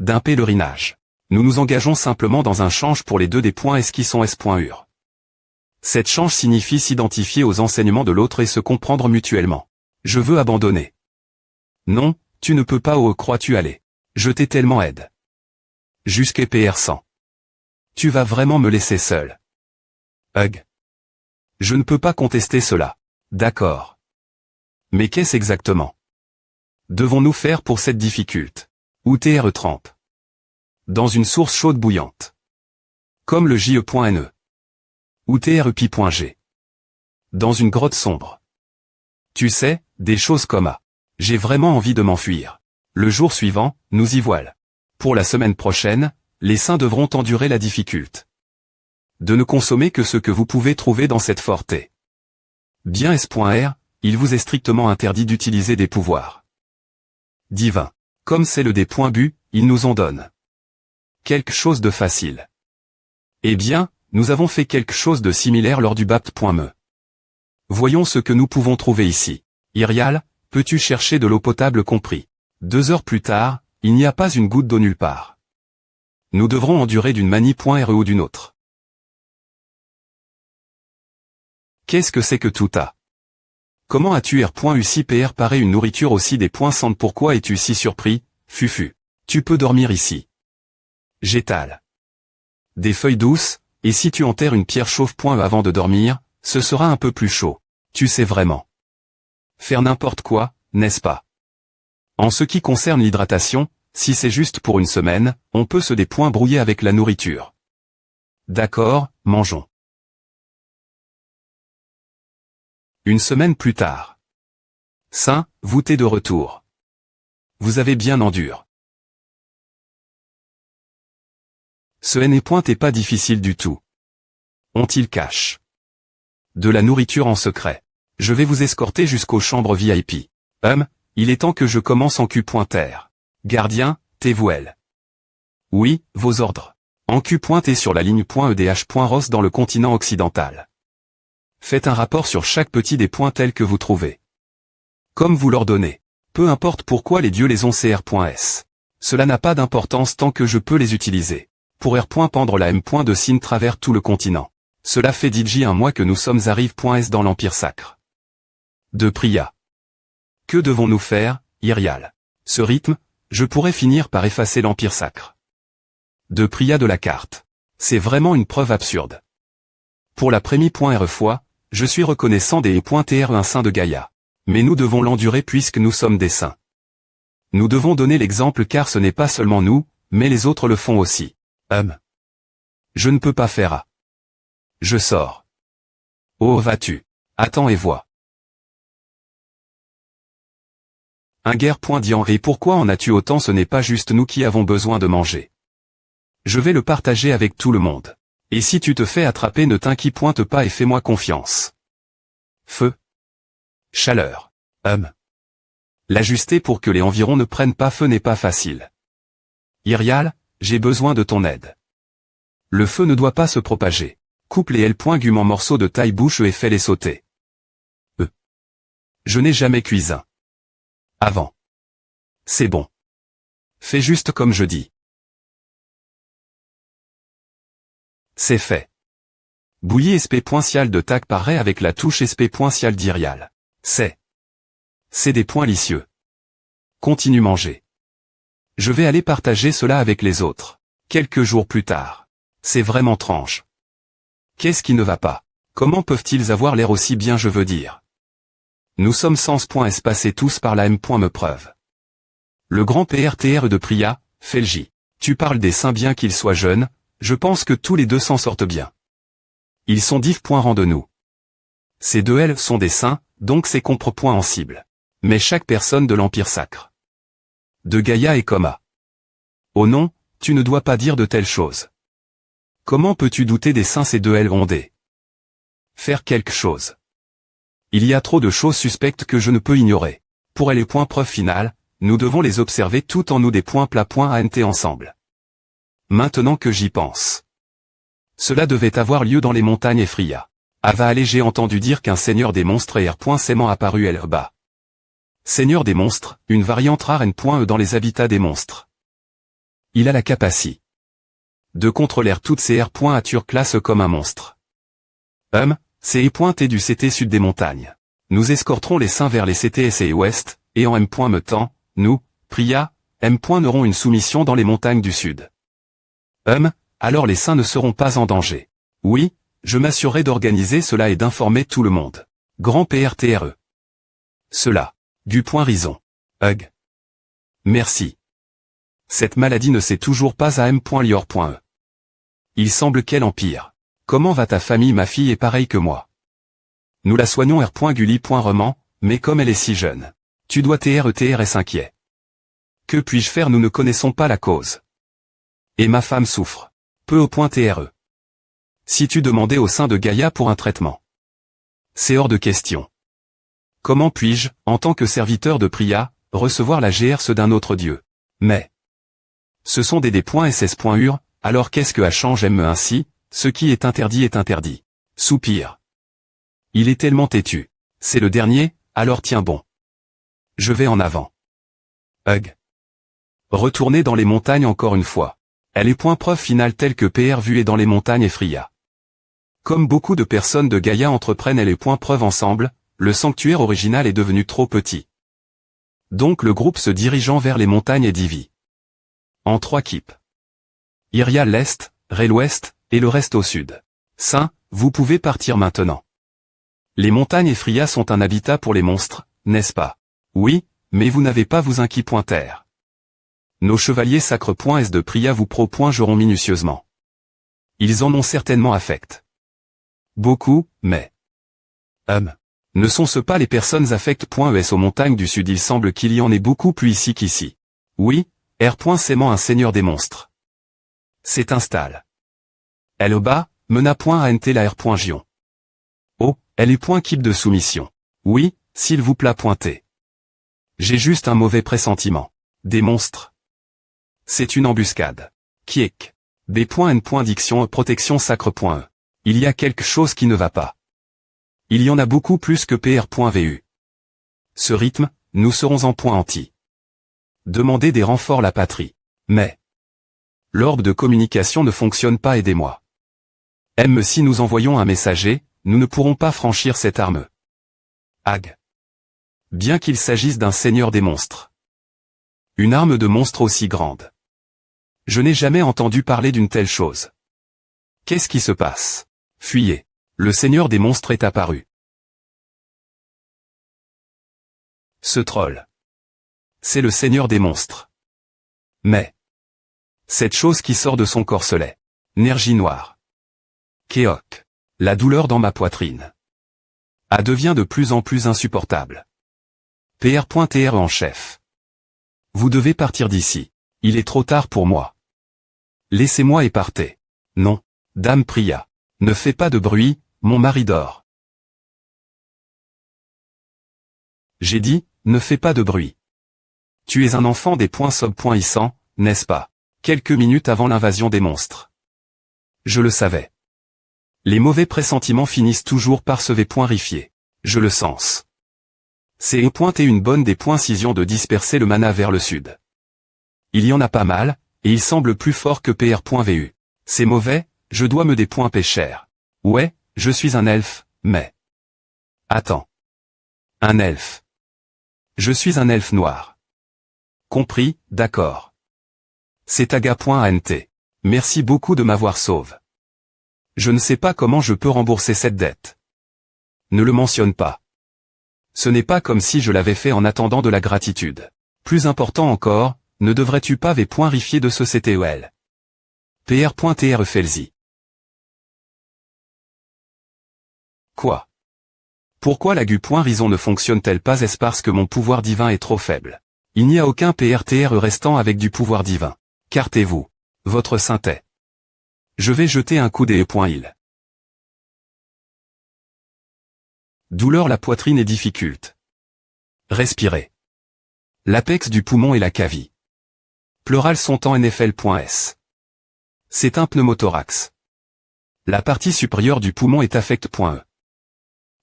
d'un pèlerinage. Nous nous engageons simplement dans un change pour les deux des points S qui sont S.ur. Cette change signifie s'identifier aux enseignements de l'autre et se comprendre mutuellement. Je veux abandonner. Non, tu ne peux pas où crois-tu aller? Je t'ai tellement aide. Jusqu'à PR 100. Tu vas vraiment me laisser seul. Hug. Je ne peux pas contester cela. D'accord. Mais qu'est-ce exactement devons-nous faire pour cette difficulté? Où TR trempe? Dans une source chaude bouillante. Comme le JE.NE. Ou TREPI.G. Dans une grotte sombre. Tu sais, des choses comme A. J'ai vraiment envie de m'enfuir. Le jour suivant, nous y voilà. Pour la semaine prochaine, les saints devront endurer la difficulté de ne consommer que ce que vous pouvez trouver dans cette forté. Bien S.R, il vous est strictement interdit d'utiliser des pouvoirs divins. Comme c'est le des points but, ils nous en donnent quelque chose de facile. Eh bien, nous avons fait quelque chose de similaire lors du Bapt.me. Voyons ce que nous pouvons trouver ici. Irial, peux-tu chercher de l'eau potable compris? 2 heures plus tard, il n'y a pas une goutte d'eau nulle part. Nous devrons endurer d'une manie.re ou d'une autre. Qu'est-ce que c'est que tout a? Comment as-tu R.U si PR paraît une nourriture aussi des points centres? Pourquoi es-tu si surpris, Fufu? Tu peux dormir ici. J'étale des feuilles douces, et si tu enterres une pierre chauve avant de dormir, ce sera un peu plus chaud. Tu sais vraiment faire n'importe quoi, n'est-ce pas? En ce qui concerne l'hydratation, si c'est juste pour une semaine, on peut se débrouiller avec la nourriture. D'accord, mangeons. Une semaine plus tard. Saint, vous t'es de retour. Vous avez bien enduré. Ce n'est pas difficile du tout. On-t-il cache de la nourriture en secret? Je vais vous escorter jusqu'aux chambres VIP. Il est temps que je commence en Q.R. Gardien, T-Vouel. Oui, vos ordres. En Q.T sur la ligne .EDH.ROS dans le continent occidental. Faites un rapport sur chaque petit des points tels que vous trouvez. Comme vous l'ordonnez. Peu importe pourquoi les dieux les ont CR.S. Cela n'a pas d'importance tant que je peux les utiliser. Pour R. Pendre la M. de signe travers tout le continent. Cela fait DJ un mois que nous sommes à Rive.S dans l'Empire Sacre. De Priya. Que devons-nous faire, Irial? Ce rythme, je pourrais finir par effacer l'Empire Sacre. De Priya de la carte. C'est vraiment une preuve absurde. Pour la première fois, je suis reconnaissant des .TR un saint de Gaïa. Mais nous devons l'endurer puisque nous sommes des saints. Nous devons donner l'exemple car ce n'est pas seulement nous, mais les autres le font aussi. Je ne peux pas faire à. Je sors. Oh vas-tu? Attends et vois. Un guerre.Dian et pourquoi en as-tu autant? Ce n'est pas juste nous qui avons besoin de manger. Je vais le partager avec tout le monde. Et si tu te fais attraper ne t'inquiète pas et fais-moi confiance. Feu. Chaleur. L'ajuster pour que les environs ne prennent pas feu n'est pas facile. Irial, j'ai besoin de ton aide. Le feu ne doit pas se propager. Coupe les L.Gum en morceaux de taille bouche et fais-les sauter. Je n'ai jamais cuisiné avant. C'est bon. Fais juste comme je dis. C'est fait. Bouillie SP.Cial de tac paraît avec la touche SP.Cial d'Irial. C'est des points licieux. Continue manger. Je vais aller partager cela avec les autres. Quelques jours plus tard. C'est vraiment tranche. Qu'est-ce qui ne va pas? Comment peuvent-ils avoir l'air aussi bien je veux dire? Nous sommes sans passés tous par la M. Me preuve. Le grand PRTR de Priya, Felji. Tu parles des saints bien qu'ils soient jeunes, je pense que tous les deux s'en sortent bien. Ils sont div.rang de nous. Ces deux L sont des saints, donc c'est compre en cible. Mais chaque personne de l'Empire Sacre. De Gaïa et Coma. Oh non, tu ne dois pas dire de telles choses. Comment peux-tu douter des saints? Ces deux L ont des. Faire quelque chose. Il y a trop de choses suspectes que je ne peux ignorer. Pour les points preuve finale, nous devons les observer tout en nous des points plats .ANT ensemble. Maintenant que j'y pense. Cela devait avoir lieu dans les montagnes Effria. Allez, j'ai entendu dire qu'un seigneur des monstres et R.Sément apparu bas. Seigneur des monstres, une variante rare N.E dans les habitats des monstres. Il a la capacité de contrôler toutes ces R.Ature classe comme un monstre. C'est E.T du CT sud des montagnes. Nous escorterons les saints vers les CTS et ouest, et en M. Me temps, nous, Priya, M. N'auront une soumission dans les montagnes du sud. Alors les saints ne seront pas en danger. Oui, je m'assurerai d'organiser cela et d'informer tout le monde. Grand PRTRE. Cela. Du point Rison. Merci. Cette maladie ne sait toujours pas à M.Lior.E. Il semble qu'elle empire. Comment va ta famille? Ma fille est pareille que moi. Nous la soignons R.Gulli.Roman, mais comme elle est si jeune. Tu dois TRETRS inquiet. Que puis-je faire? Nous ne connaissons pas la cause. Et ma femme souffre. Peu au point TRE. Si tu demandais au sein de Gaïa pour un traitement. C'est hors de question. Comment puis-je, en tant que serviteur de Priya, recevoir la GRS d'un autre dieu? Mais. Ce sont des D.SS.UR, alors qu'est-ce que change M ainsi? Ce qui est interdit est interdit. Soupir. Il est tellement têtu. C'est le dernier, alors tiens bon. Je vais en avant. Retourner dans les montagnes encore une fois. Elle est point preuve finale telle que PR vu est dans les montagnes Effria. Comme beaucoup de personnes de Gaïa entreprennent les points preuve ensemble, le sanctuaire original est devenu trop petit. Donc le groupe se dirigeant vers les montagnes est divisé en 3 équipes. Iria l'Est, Ré l'Ouest, et le reste au sud. Saint, vous pouvez partir maintenant. Les montagnes Efria sont un habitat pour les monstres, n'est-ce pas? Oui, mais vous n'avez pas vous inquiéter. Nos chevaliers sacres S de Priya vous joueront minutieusement. Ils en ont certainement affect. Beaucoup, mais... ne sont-ce pas les personnes affect.es aux montagnes du sud? Il semble qu'il y en ait beaucoup plus ici qu'ici. Oui, R.Sément un seigneur des monstres. C'est installe. Elle au bas, mena.ant la R.Gion. Oh, elle est .keep de soumission. Oui, s'il vous plaît pointer. J'ai juste un mauvais pressentiment. Des monstres. C'est une embuscade. Kiek. B.N. Diction protection sacre.e. Il y a quelque chose qui ne va pas. Il y en a beaucoup plus que PR.vu. Ce rythme, nous serons en point anti. Demandez des renforts la patrie. Mais... l'orbe de communication ne fonctionne pas, aidez-moi. Si nous envoyons un messager, nous ne pourrons pas franchir cette arme. Ag. Bien qu'il s'agisse d'un seigneur des monstres. Une arme de monstre aussi grande. Je n'ai jamais entendu parler d'une telle chose. Qu'est-ce qui se passe? Fuyez. Le seigneur des monstres est apparu. Ce troll. C'est le seigneur des monstres. Mais... cette chose qui sort de son corselet. Énergie noire. Kéok. La douleur dans ma poitrine. Devient de plus en plus insupportable. PR.tr en chef. Vous devez partir d'ici. Il est trop tard pour moi. Laissez-moi et partez. Non, dame Priya. Ne fais pas de bruit, mon mari dort. J'ai dit, ne fais pas de bruit. Tu es un enfant des .sob.issant, n'est-ce pas? Quelques minutes avant l'invasion des monstres. Je le savais. Les mauvais pressentiments finissent toujours par se rifier. Je le sens. C'est et une bonne des .cision de disperser le mana vers le sud. Il y en a pas mal, et il semble plus fort que PR.vu. C'est mauvais, je dois me des cher. Ouais, je suis un elfe, mais... attends. Un elfe. Je suis un elfe noir. Compris, d'accord. C'est aga.ant. Merci beaucoup de m'avoir sauvé. Je ne sais pas comment je peux rembourser cette dette. Ne le mentionne pas. Ce n'est pas comme si je l'avais fait en attendant de la gratitude. Plus important encore, ne devrais-tu pas rifier de ce CTEL? PR.tr Felzi. Quoi? Pourquoi la gu.rison ne fonctionne-t-elle pas? Est-ce parce que mon pouvoir divin est trop faible? Il n'y a aucun PRTR restant avec du pouvoir divin. Cartez-vous. Votre saintet. Je vais jeter un coup d'e.il. Douleur la poitrine est difficile. Respirez. L'apex du poumon et la cavie. Pleural sont en NFL.s. C'est un pneumothorax. La partie supérieure du poumon est affect.e.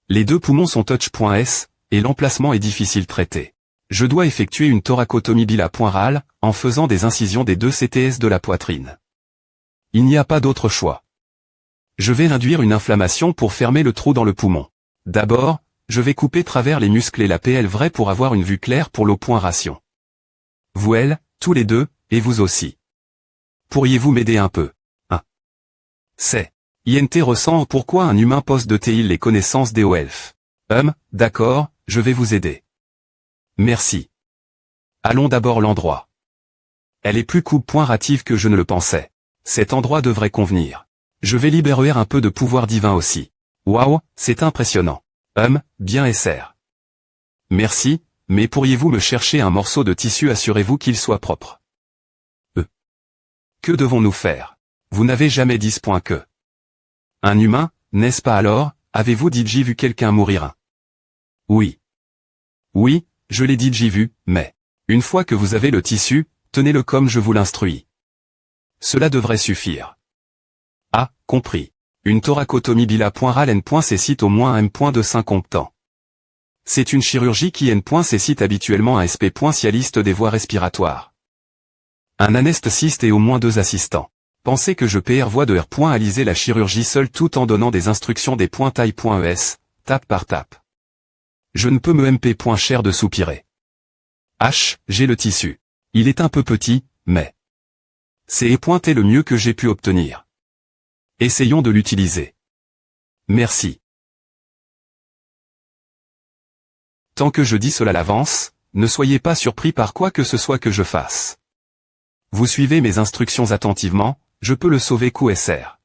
Les deux poumons sont touch.s, et l'emplacement est difficile traité. Je dois effectuer une thoracotomie bila.ral, en faisant des incisions des deux CTS de la poitrine. Il n'y a pas d'autre choix. Je vais induire une inflammation pour fermer le trou dans le poumon. D'abord, je vais couper travers les muscles et la PL vraie pour avoir une vue claire pour l'eau.ration. Vous elle, tous les deux, et vous aussi. Pourriez-vous m'aider un peu? C'est. INT ressent pourquoi un humain pose de TIL les connaissances des elfes. D'accord, je vais vous aider. Merci. Allons d'abord l'endroit. Elle est plus coupe-rative que je ne le pensais. Cet endroit devrait convenir. Je vais libérer un peu de pouvoir divin aussi. Waouh, c'est impressionnant. Bien SR. Merci, mais pourriez-vous me chercher un morceau de tissu? Assurez-vous qu'il soit propre. Que devons-nous faire? Vous n'avez jamais dit ce point que. Un humain, n'est-ce pas alors? Avez-vous dit vu quelqu'un mourir? Oui. Oui, je l'ai dit vu, mais... une fois que vous avez le tissu, tenez-le comme je vous l'instruis. Cela devrait suffire. Ah, compris. Une thoracotomie bila.ral n.cécite au moins m.25 comptant. C'est une chirurgie qui n.cécite habituellement un spécialiste des voies respiratoires. Un anesthésiste et au moins 2 assistants. Pensez que je voie de R.aliser la chirurgie seule tout en donnant des instructions des .taille.es, tape par tape. Je ne peux me MP.cher de soupirer. H, j'ai le tissu. Il est un peu petit, mais c'est pointé le mieux que j'ai pu obtenir. Essayons de l'utiliser. Merci. Tant que je dis cela à l'avance, ne soyez pas surpris par quoi que ce soit que je fasse. Vous suivez mes instructions attentivement, je peux le sauver QSR.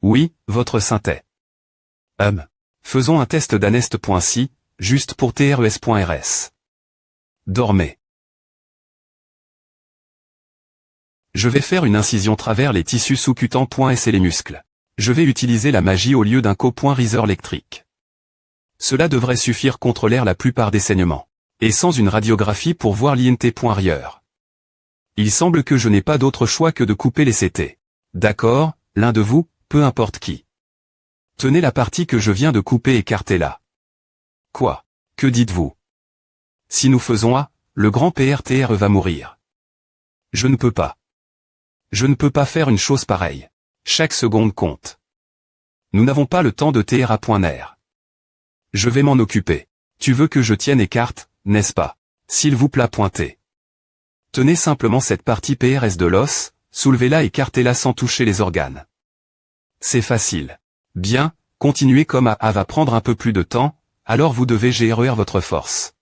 Oui, votre synthé. Faisons un test d'Anest.si, juste pour TRES.rs. Dormez. Je vais faire une incision travers les tissus sous-cutants.s et les muscles. Je vais utiliser la magie au lieu d'un co.riseur électrique. Cela devrait suffire contre l'air la plupart des saignements. Et sans une radiographie pour voir l'INT.rieur. Il semble que je n'ai pas d'autre choix que de couper les CT. D'accord, l'un de vous, peu importe qui. Tenez la partie que je viens de couper et écartez-la. Quoi? Que dites-vous? Si nous faisons A, le grand PRTR va mourir. Je ne peux pas. Je ne peux pas faire une chose pareille. Chaque seconde compte. Nous n'avons pas le temps de TRA.NR. Je vais m'en occuper. Tu veux que je tienne écarte, n'est-ce pas? S'il vous plaît, pointez. Tenez simplement cette partie PRS de l'os, soulevez-la et écartez-la sans toucher les organes. C'est facile. Bien, continuez comme A va prendre un peu plus de temps, alors vous devez gérer votre force.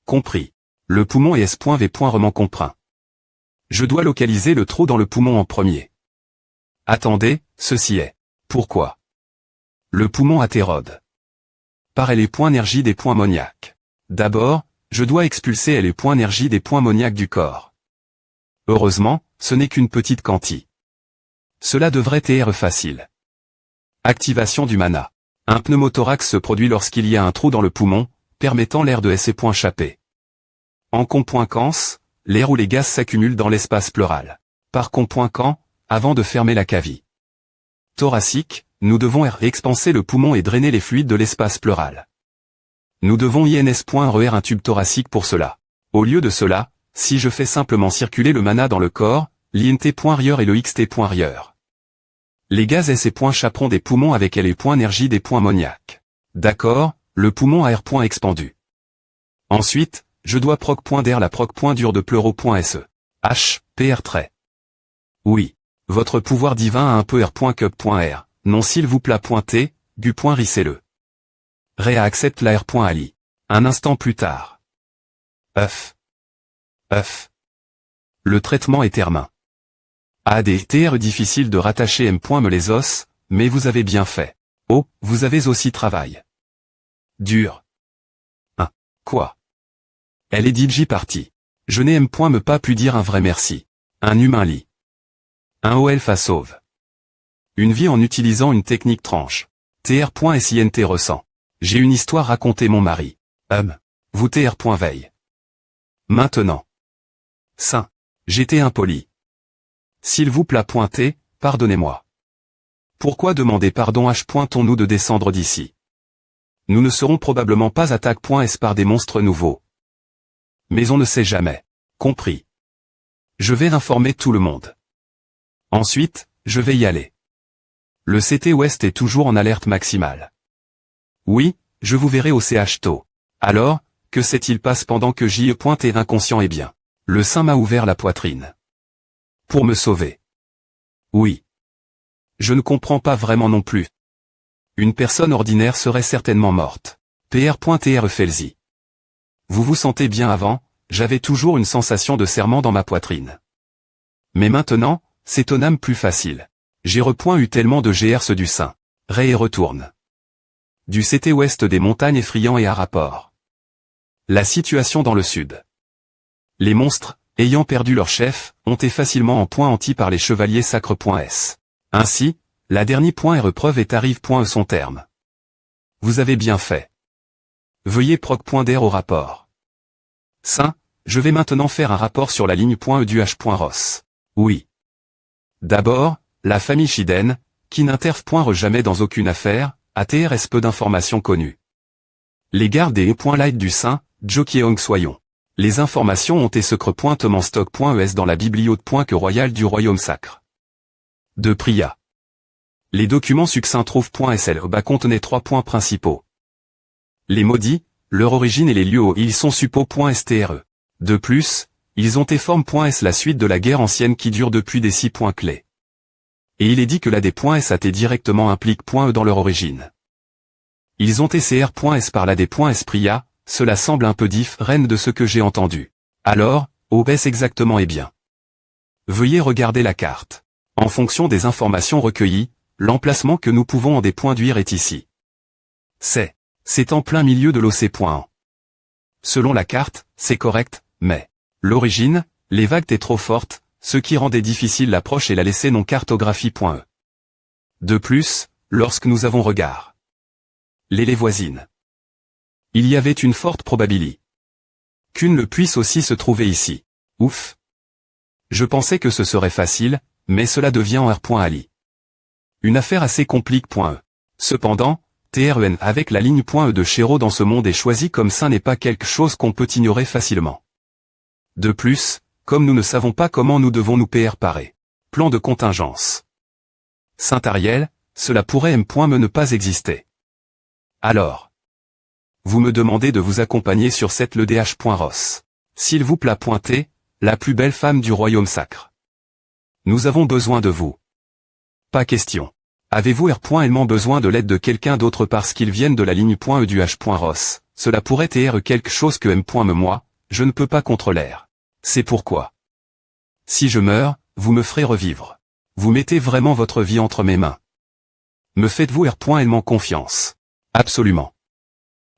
Compris. Le poumon est S.V. Roman comprin. Je dois localiser le trou dans le poumon en premier. Attendez, ceci est. Pourquoi? Le poumon athérode. Par les points énergie des points ammoniaques. D'abord, je dois expulser les points énergie des points ammoniaques du corps. Heureusement, ce n'est qu'une petite quantité. Cela devrait être facile. Activation du mana. Un pneumothorax se produit lorsqu'il y a un trou dans le poumon, permettant l'air de s'échapper. En conpoinquance, l'air ou les gaz s'accumulent dans l'espace pleural. Par conpoinquant, avant de fermer la cavité thoracique, nous devons expanser le poumon et drainer les fluides de l'espace pleural. Nous devons INS.RER un tube thoracique pour cela. Au lieu de cela, si je fais simplement circuler le mana dans le corps, l'INT.rieur et le XT.rieur. Les gaz s'échapperont des poumons avec les points énergie des points ammoniaques. D'accord, le poumon a R. expandu. Ensuite, je dois proc.d'air la proc.dur de pleuro.se. H, PR trait. Oui. Votre pouvoir divin a un peu R.cup.r. Non s'il vous plaît pointé, gu.rissez-le. Réa accepte la R.ali. Un instant plus tard. Œuf. Le traitement est termin. ADTR difficile de rattacher M.me les os, mais vous avez bien fait. Oh, vous avez aussi travail. Dur. Quoi? Elle est DJ partie. Je n'ai M.me pas pu dire un vrai merci. Un humain lit. Un OLFA sauve. Une vie en utilisant une technique tranche. TR.SINT ressent. J'ai une histoire racontée mon mari. Vous TR.veille. Maintenant. Saint. J'étais impoli. S'il vous plaît pointé, pardonnez-moi. Pourquoi demander pardon H. Pointons-nous de descendre d'ici. Nous ne serons probablement pas attaque.S par des monstres nouveaux. Mais on ne sait jamais. Compris. Je vais informer tout le monde. Ensuite, je vais y aller. Le CT Ouest est toujours en alerte maximale. Oui, je vous verrai au CH tôt. Alors, que s'est-il passe pendant que j'y pointé inconscient et bien. Le sein m'a ouvert la poitrine. Pour me sauver. Oui. Je ne comprends pas vraiment non plus. Une personne ordinaire serait certainement morte. PR.TR Felsi. Vous vous sentez bien avant, j'avais toujours une sensation de serrement dans ma poitrine. Mais maintenant, c'est un âme plus facile. J'ai eu tellement de GRS du sein. Ré et retourne. Du CT ouest des montagnes effrayant et à rapport. La situation dans le sud. Les monstres, ayant perdu leur chef, ont été facilement en point anti par les chevaliers sacres.s. Ainsi, la dernière point repreuve et arrive.e son terme. Vous avez bien fait. Veuillez proc.d'air au rapport. Saint, je vais maintenant faire un rapport sur la ligne.e du H.Ross. Oui. D'abord, la famille Shiden, qui n'interfère jamais dans aucune affaire, a TRS peu d'informations connues. Les gardes et E.light du Saint, Jokyeong soyons. Les informations ont été secret.ement stock.es dans la bibliothèque royale du royaume sacre. De Priya. Les documents succincts trouve.slr contenaient 3 points principaux. Les maudits, leur origine et les lieux où ils sont suppo.stre. De plus, ils ont été forme.s la suite de la guerre ancienne qui dure depuis des 6 points clés. Et il est dit que la D.SAT directement implique .e dans leur origine. Ils ont TCR.s par la D.S Priya, cela semble un peu différent de ce que j'ai entendu. Alors, OS exactement et bien. Veuillez regarder la carte. En fonction des informations recueillies, l'emplacement que nous pouvons en déduire est ici. C'est en plein milieu de l'OC.1. Selon la carte, c'est correct, mais l'origine, les vagues étaient trop fortes, ce qui rendait difficile l'approche et la laissait non cartographie.e. De plus, lorsque nous avons regard les voisines, il y avait une forte probabilité qu'une le puisse aussi se trouver ici. Ouf. Je pensais que ce serait facile, mais cela devient en R.Ali. Une affaire assez compliquée.e. Cependant, TREN avec la ligne .e de Chéreau dans ce monde est choisi comme ça n'est pas quelque chose qu'on peut ignorer facilement. De plus, comme nous ne savons pas comment nous devons nous préparer. Plan de contingence. Saint-Ariel, cela pourrait M.me ne pas exister. Alors, vous me demandez de vous accompagner sur cette LDH.Ross. S'il vous plaît pointez, la plus belle femme du royaume sacre. Nous avons besoin de vous. Pas question. Avez-vous réellement besoin de l'aide de quelqu'un d'autre parce qu'ils viennent de la ligne .e du H.Ross? Cela pourrait être quelque chose que M.me moi, je ne peux pas contre l'air. C'est pourquoi. Si je meurs, vous me ferez revivre. Vous mettez vraiment votre vie entre mes mains. Me faites-vous réellement confiance? Absolument.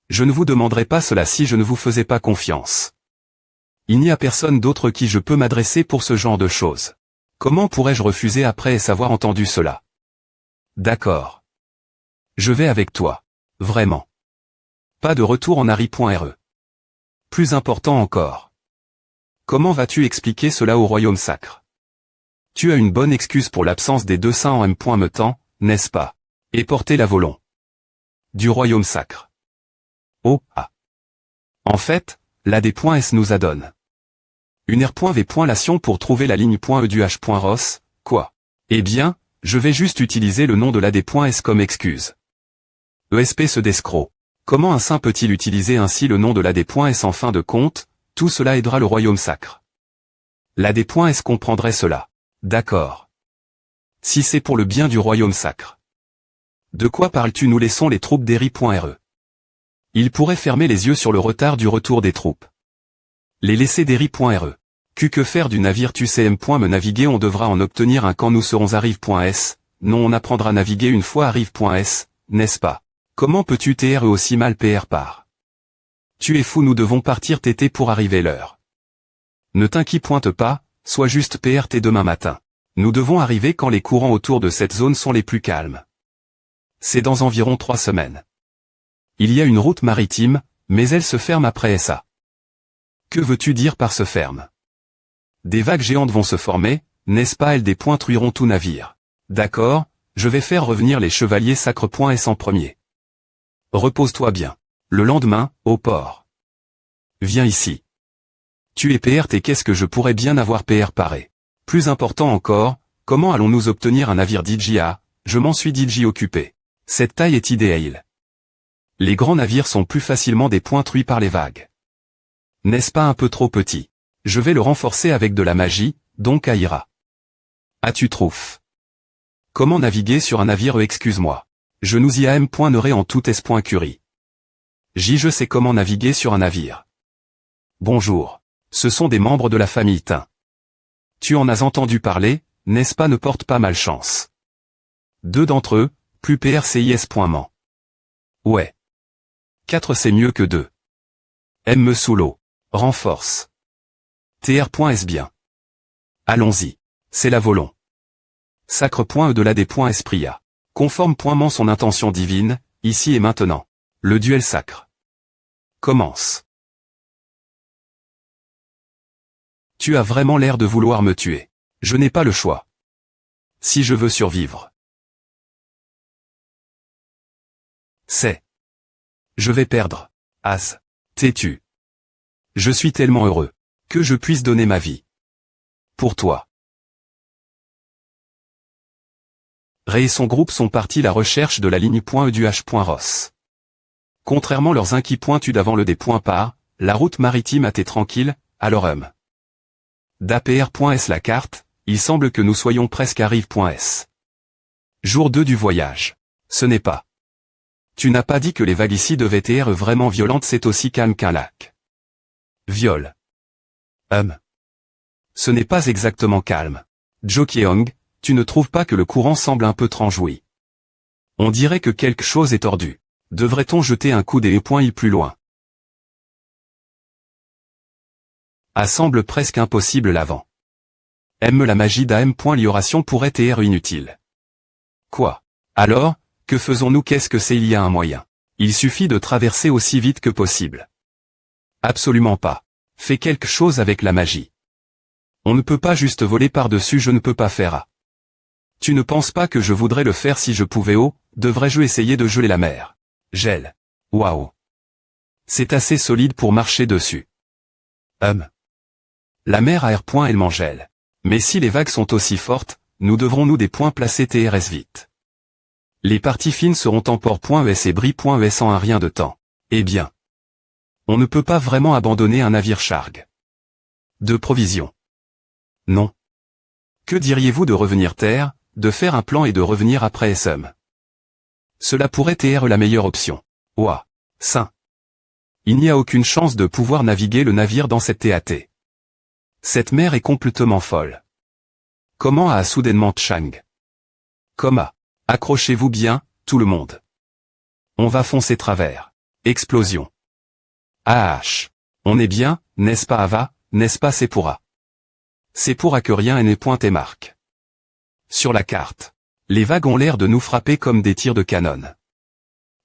Je ne vous demanderai pas cela si je ne vous faisais pas confiance. Il n'y a personne d'autre qui je peux m'adresser pour ce genre de choses. Comment pourrais-je refuser après avoir entendu cela? D'accord. Je vais avec toi. Vraiment. Pas de retour en Harry.re. Plus important encore. Comment vas-tu expliquer cela au royaume sacre? Tu as une bonne excuse pour l'absence des deux saints en M.me temps, n'est-ce pas? Et porter la volonté du royaume sacre. Oh, ah. En fait, la D.S nous adonne une R.V.lation pour trouver la ligne .e du H.Ross, quoi? Eh bien, je vais juste utiliser le nom de la D.S comme excuse. ESP se d'escroc. Comment un saint peut-il utiliser ainsi le nom de la D.S en fin de compte? Tout cela aidera le royaume sacre. La D.S comprendrait cela. D'accord. Si c'est pour le bien du royaume sacre. De quoi parles-tu? Nous laissons les troupes d'Eri.re. Ils pourraient fermer les yeux sur le retard du retour des troupes. Les laisser d'Eri.re. Que faire du navire? Tu sais M.me naviguer, on devra en obtenir un quand nous serons arrive.s. Non, on apprendra à naviguer une fois arrive.s, n'est-ce pas? Comment peux-tu TRE aussi mal PR par? Tu es fou, nous devons partir TT pour arriver l'heure. Ne t'inquiète pas, sois juste PRT demain matin. Nous devons arriver quand les courants autour de cette zone sont les plus calmes. C'est dans environ 3 semaines. Il y a une route maritime, mais elle se ferme après ça. Que veux-tu dire par se ferme? Des vagues géantes vont se former, n'est-ce pas? Elles dépointuiront tout navire. D'accord, je vais faire revenir les chevaliers sacre.s en premier. Repose-toi bien. Le lendemain, au port. Viens ici. Tu es PRT, qu'est-ce que je pourrais bien avoir PR paré? Plus important encore, comment allons-nous obtenir un navire DJA? Je m'en suis DJ occupé. Cette taille est idéale. Les grands navires sont plus facilement dépointuits par les vagues. N'est-ce pas un peu trop petit? Je vais le renforcer avec de la magie, donc Aïra. As-tu trouvé? Comment naviguer sur un navire? Excuse-moi. Je nous y am.nerai en tout es.curie. Je sais comment naviguer sur un navire. Bonjour. Ce sont des membres de la famille Tin. Tu en as entendu parler, n'est-ce pas? Ne porte pas malchance. 2 d'entre eux, plus PRCIS.man. Ouais. 4 c'est mieux que 2. M sous l'eau. Renforce. TR.S bien. Allons-y. C'est la volon. Sacre.e de la D.S Priya. Conforme.man son intention divine, ici et maintenant. Le duel sacre. Commence. Tu as vraiment l'air de vouloir me tuer. Je n'ai pas le choix. Si je veux survivre. Je vais perdre. As. T'es-tu. Je suis tellement heureux. Que je puisse donner ma vie. Pour toi. Ray et son groupe sont partis à la recherche de la ligne .e du H.Ross. Contrairement leurs uns qui pointent d'avant le des points par, la route maritime a été tranquille, alors d'APR.S la carte, il semble que nous soyons presque à Rive.S. Jour 2 du voyage. Ce n'est pas. Tu n'as pas dit que les vagues ici devaient être vraiment violentes, c'est aussi calme qu'un lac. Viol. Ce n'est pas exactement calme. Jo Kyeong, tu ne trouves pas que le courant semble un peu tranjoui? On dirait que quelque chose est tordu. Devrait-on jeter un coup des points plus loin? A semble presque impossible l'avant. La magie d'AM. L'ioration pourrait être inutile. Quoi? Alors, que faisons-nous? Qu'est-ce que c'est? Il y a un moyen. Il suffit de traverser aussi vite que possible. Absolument pas. Fais quelque chose avec la magie. On ne peut pas juste voler par-dessus, je ne peux pas faire. Tu ne penses pas que je voudrais le faire si je pouvais? Oh, devrais-je essayer de geler la mer? Gel. Waouh. C'est assez solide pour marcher dessus. La mer à R. Elle m'engèle. Mais si les vagues sont aussi fortes, nous devrons nous des points placés TRS vite. Les parties fines seront en port.es et bris.es en un rien de temps. Eh bien. On ne peut pas vraiment abandonner un navire chargue. De provisions. Non. Que diriez-vous de revenir terre, de faire un plan et de revenir après SM? Cela pourrait être la meilleure option. Ouah. Saint. Il n'y a aucune chance de pouvoir naviguer le navire dans cette TAT. Cette mer est complètement folle. Comment a soudainement Chang? Comment? Accrochez-vous bien, tout le monde. On va foncer travers. Explosion. On est bien, n'est-ce pas Ava, n'est-ce pas Sephora? Sephora que rien n'est pointé marque. Sur la carte. Les vagues ont l'air de nous frapper comme des tirs de canon.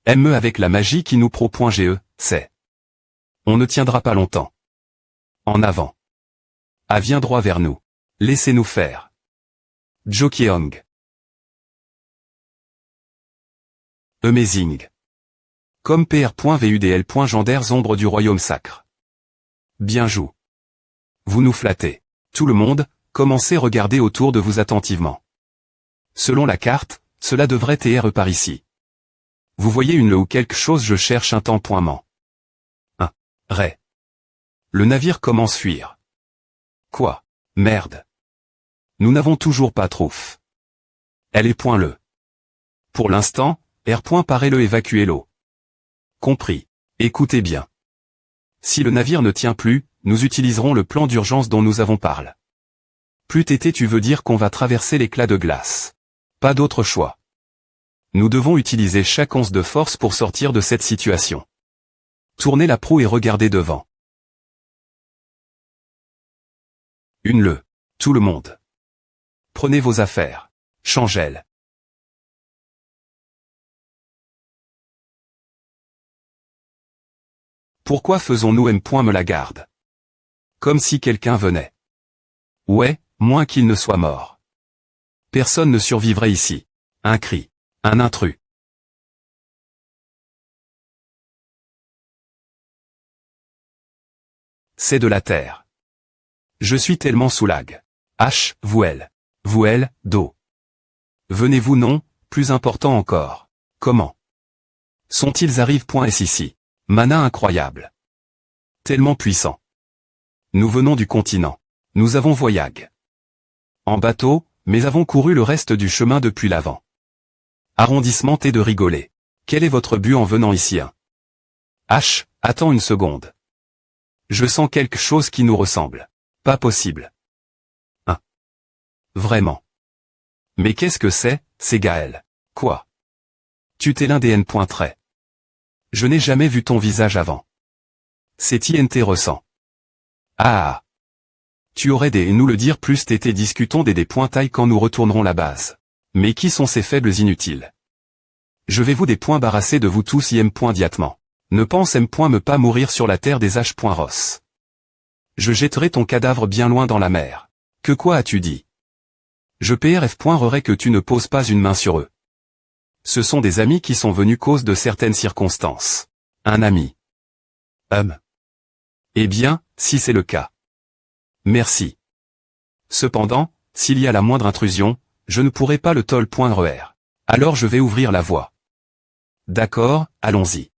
Avec la magie qui nous pro.ge, c'est. On ne tiendra pas longtemps. En avant. Viens droit vers nous. Laissez-nous faire. Jo Kyeong. Amazing. Comme PR.VUDL. Ombre du royaume sacre. Bien joué. Vous nous flattez. Tout le monde, commencez à regarder autour de vous attentivement. Selon la carte, cela devrait être par ici. Vous voyez une ou quelque chose? Je cherche un temps.ment. Ré. Le navire commence à fuir. Quoi? Merde. Nous n'avons toujours pas trouf. Elle est point le. Pour l'instant, R. paraît le évacuer l'eau. Compris. Écoutez bien. Si le navire ne tient plus, nous utiliserons le plan d'urgence dont nous avons parlé. Plus tété, tu veux dire qu'on va traverser l'éclat de glace. Pas d'autre choix. Nous devons utiliser chaque once de force pour sortir de cette situation. Tournez la proue et regardez devant. Tout le monde. Prenez vos affaires. Changez-les. Pourquoi faisons-nous me la garde? Comme si quelqu'un venait. Ouais, moins qu'il ne soit mort. Personne ne survivrait ici. Un cri. Un intrus. C'est de la terre. Je suis tellement soulagé. Vouel, d'eau. Venez-vous non, plus important encore. Comment? Sont-ils arrivent.s ici? Mana incroyable. Tellement puissant. Nous venons du continent. Nous avons voyagé. En bateau, mais avons couru le reste du chemin depuis l'avant. Arrondissement et de rigoler. Quel est votre but en venant ici? Attends une seconde. Je sens quelque chose qui nous ressemble. Pas possible. Vraiment. Mais qu'est-ce que c'est? C'est Gaël. Quoi? Tu t'es l'un des N. Trait. Je n'ai jamais vu ton visage avant. C'est INT ressent. Tu aurais des nous le dire plus tété discutons des pointailles quand nous retournerons la base. Mais qui sont ces faibles inutiles? Je vais vous des points barrasser de vous tous diatement. Ne pense me pas mourir sur la terre des H. Je jetterai ton cadavre bien loin dans la mer. Que quoi as-tu dit? Je PRF. Que tu ne poses pas une main sur eux. Ce sont des amis qui sont venus cause de certaines circonstances. Un ami. Eh bien, si c'est le cas. Merci. Cependant, s'il y a la moindre intrusion, je ne pourrai pas le toll.RER. Alors je vais ouvrir la voie. D'accord, allons-y.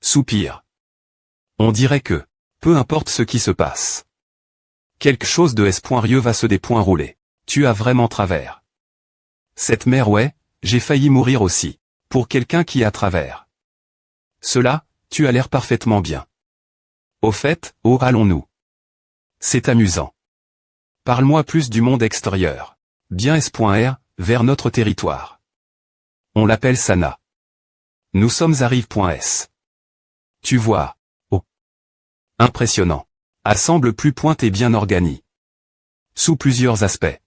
Soupir. On dirait que, peu importe ce qui se passe, quelque chose de S.Rieux va se dérouler. Tu as vraiment travers. Cette mère ouais, j'ai failli mourir aussi. Pour quelqu'un qui a travers. Cela, tu as l'air parfaitement bien. Au fait, oh allons-nous. C'est amusant. Parle-moi plus du monde extérieur. Bien S.R, vers notre territoire. On l'appelle Sana. Nous sommes à Rive.S. Tu vois. Oh. Impressionnant. Assemble plus pointe et bien organisé. Sous plusieurs aspects.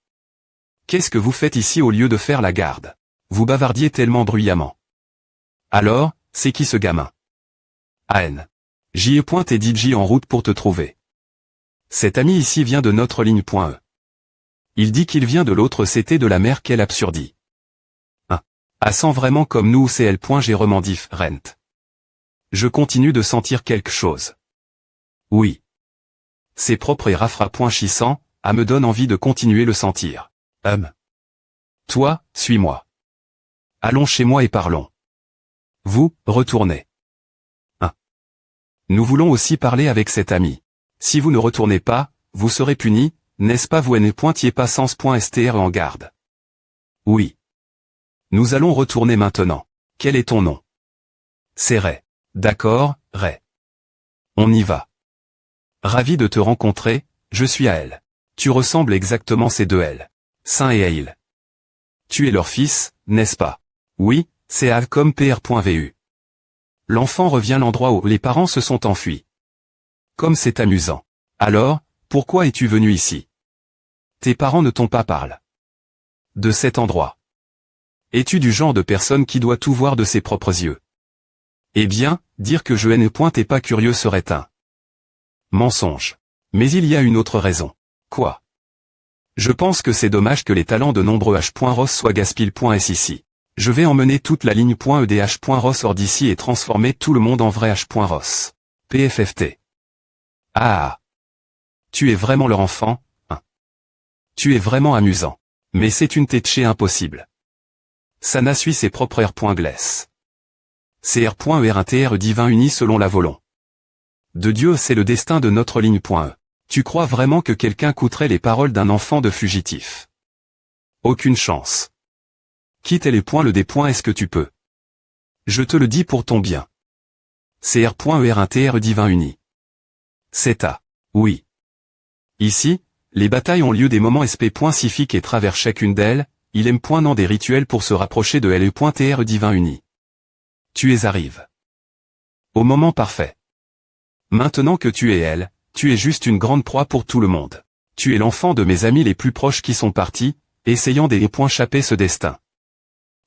Qu'est-ce que vous faites ici au lieu de faire la garde? Vous bavardiez tellement bruyamment. Alors, c'est qui ce gamin? AN. J.E. et DJ en route pour te trouver. Cet ami ici vient de notre ligne.E. Il dit qu'il vient de l'autre CT de la mer, quelle absurdie. 1. Ah sent vraiment comme nous c'est L.G. remandif, Rent. Je continue de sentir quelque chose. Oui. C'est propre et rafraîchissant, à me donne envie de continuer le sentir. Toi, suis-moi. Allons chez moi et parlons. Vous, retournez. 1. Nous voulons aussi parler avec cet ami. Si vous ne retournez pas, vous serez puni, n'est-ce pas vous ne pointiez pas sens.str en garde. Oui. Nous allons retourner maintenant. Quel est ton nom? C'est Ray. D'accord, Ray. On y va. Ravi de te rencontrer, je suis Ael. Tu ressembles exactement ces deux L. Saint et Ail. Tu es leur fils, n'est-ce pas? Oui, c'est Al comme pr.vu. L'enfant revient à l'endroit où les parents se sont enfuis. Comme c'est amusant. Alors, pourquoi es-tu venu ici? Tes parents ne t'ont pas parlé de cet endroit. Es-tu du genre de personne qui doit tout voir de ses propres yeux? Eh bien, dire que je ne t'es pas curieux serait un mensonge. Mais il y a une autre raison. Quoi? Je pense que c'est dommage que les talents de nombreux H.Ross soient gaspillés.s ici. Je vais emmener toute la ligne.edh.ross hors d'ici et transformer tout le monde en vrai H.Ross. PFFT. Ah. Tu es vraiment leur enfant, hein. Tu es vraiment amusant. Mais c'est une tête impossible. Sana suit ses propres R.Gless. C'est R.ER1TR divin uni selon la volonté de Dieu, c'est le destin de notre ligne.E. Tu crois vraiment que quelqu'un coûterait les paroles d'un enfant de fugitif? Aucune chance. Quitte les points le des points, est-ce que tu peux? Je te le dis pour ton bien. C'est R.ER1TR divin uni. C'est à. Oui. Ici, les batailles ont lieu des moments SP.sifiques et travers chacune d'elles, il aime non des rituels pour se rapprocher de L.TR divin uni. Tu es arrive. Au moment parfait. Maintenant que tu es elle, tu es juste une grande proie pour tout le monde. Tu es l'enfant de mes amis les plus proches qui sont partis, essayant d'échapper ce destin.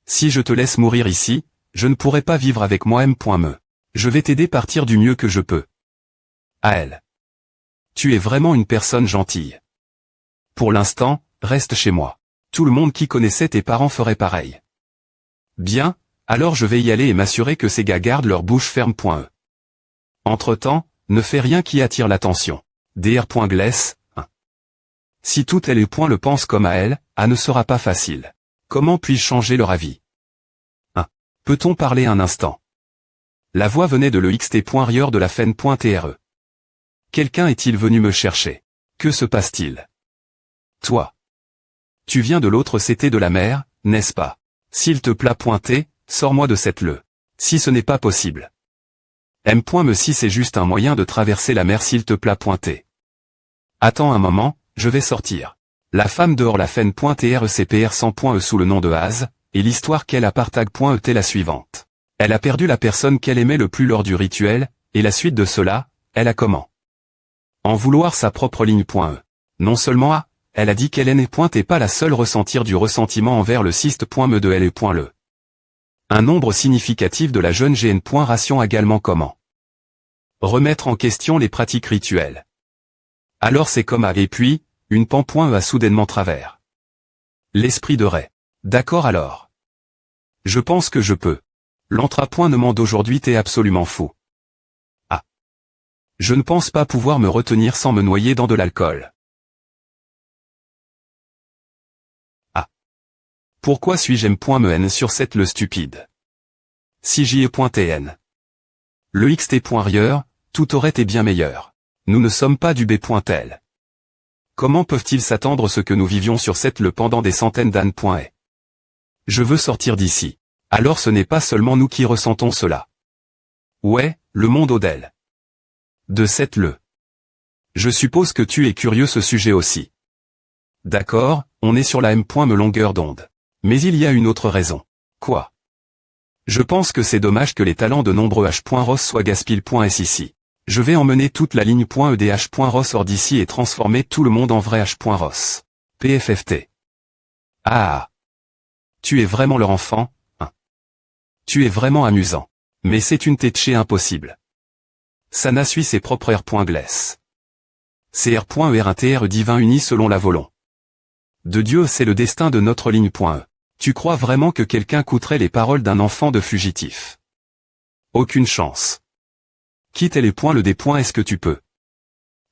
Si je te laisse mourir ici, je ne pourrai pas vivre avec moi-même.me. Je vais t'aider à partir du mieux que je peux. À elle. Tu es vraiment une personne gentille. Pour l'instant, reste chez moi. Tout le monde qui connaissait tes parents ferait pareil. Bien, alors je vais y aller et m'assurer que ces gars gardent leur bouche ferme.e. Entre-temps, ne fais rien qui attire l'attention. Dr.Gless, 1. Si tout est le point le pense comme à elle, ne sera pas facile. Comment puis-je changer leur avis? 1. Peut-on parler un instant? La voix venait de l'EXT.rieur de la Fen.TRE. Quelqu'un est-il venu me chercher? Que se passe-t-il? Toi. Tu viens de l'autre CT de la mer, n'est-ce pas? S'il te plaît pointer, sors-moi de cette le. Si ce n'est pas possible. M.me si c'est juste un moyen de traverser la mer s'il te plaît pointer. Attends un moment, je vais sortir. La femme dehors la Fen.TRECPR 100.e sous le nom de Az, et l'histoire qu'elle a partag.et la suivante. Elle a perdu la personne qu'elle aimait le plus lors du rituel, et la suite de cela, elle a comment? En vouloir sa propre ligne.e. Non seulement elle a dit qu'elle n'est pas la seule ressentir du ressentiment envers le cyste.me de L.le. Un nombre significatif de la jeune GN. Ration également comment? Remettre en question les pratiques rituelles. Alors c'est comme et puis, une pan.e a soudainement travers. L'esprit de Ray. D'accord alors. Je pense que je peux. L'entrapoint demande aujourd'hui t'es absolument fou. Ah. Je ne pense pas pouvoir me retenir sans me noyer dans de l'alcool. Pourquoi suis-je me n sur cette le stupide? Si j'y ai pointé n. Le xt.rieur, tout aurait été bien meilleur. Nous ne sommes pas du b.tel. Comment peuvent-ils s'attendre ce que nous vivions sur cette le pendant des centaines d'années. Je veux sortir d'ici. Alors ce n'est pas seulement nous qui ressentons cela. Ouais, le monde au-del. De cette le. Je suppose que tu es curieux ce sujet aussi. D'accord, on est sur la m. longueur d'onde. Mais il y a une autre raison. Quoi? Je pense que c'est dommage que les talents de nombreux h.ros soient gaspillés.s ici. Je vais emmener toute la ligne .edh.ros hors d'ici et transformer tout le monde en vrai h.ros. PFFT. Ah. Tu es vraiment leur enfant, hein. Tu es vraiment amusant. Mais c'est une tête impossible. Sana suit ses propres r.gless. C'est r.er1tr divin uni selon la volon. De Dieu c'est le destin de notre ligne.e. Tu crois vraiment que quelqu'un coûterait les paroles d'un enfant de fugitif? Aucune chance. Quitte les points le des. Est-ce que tu peux?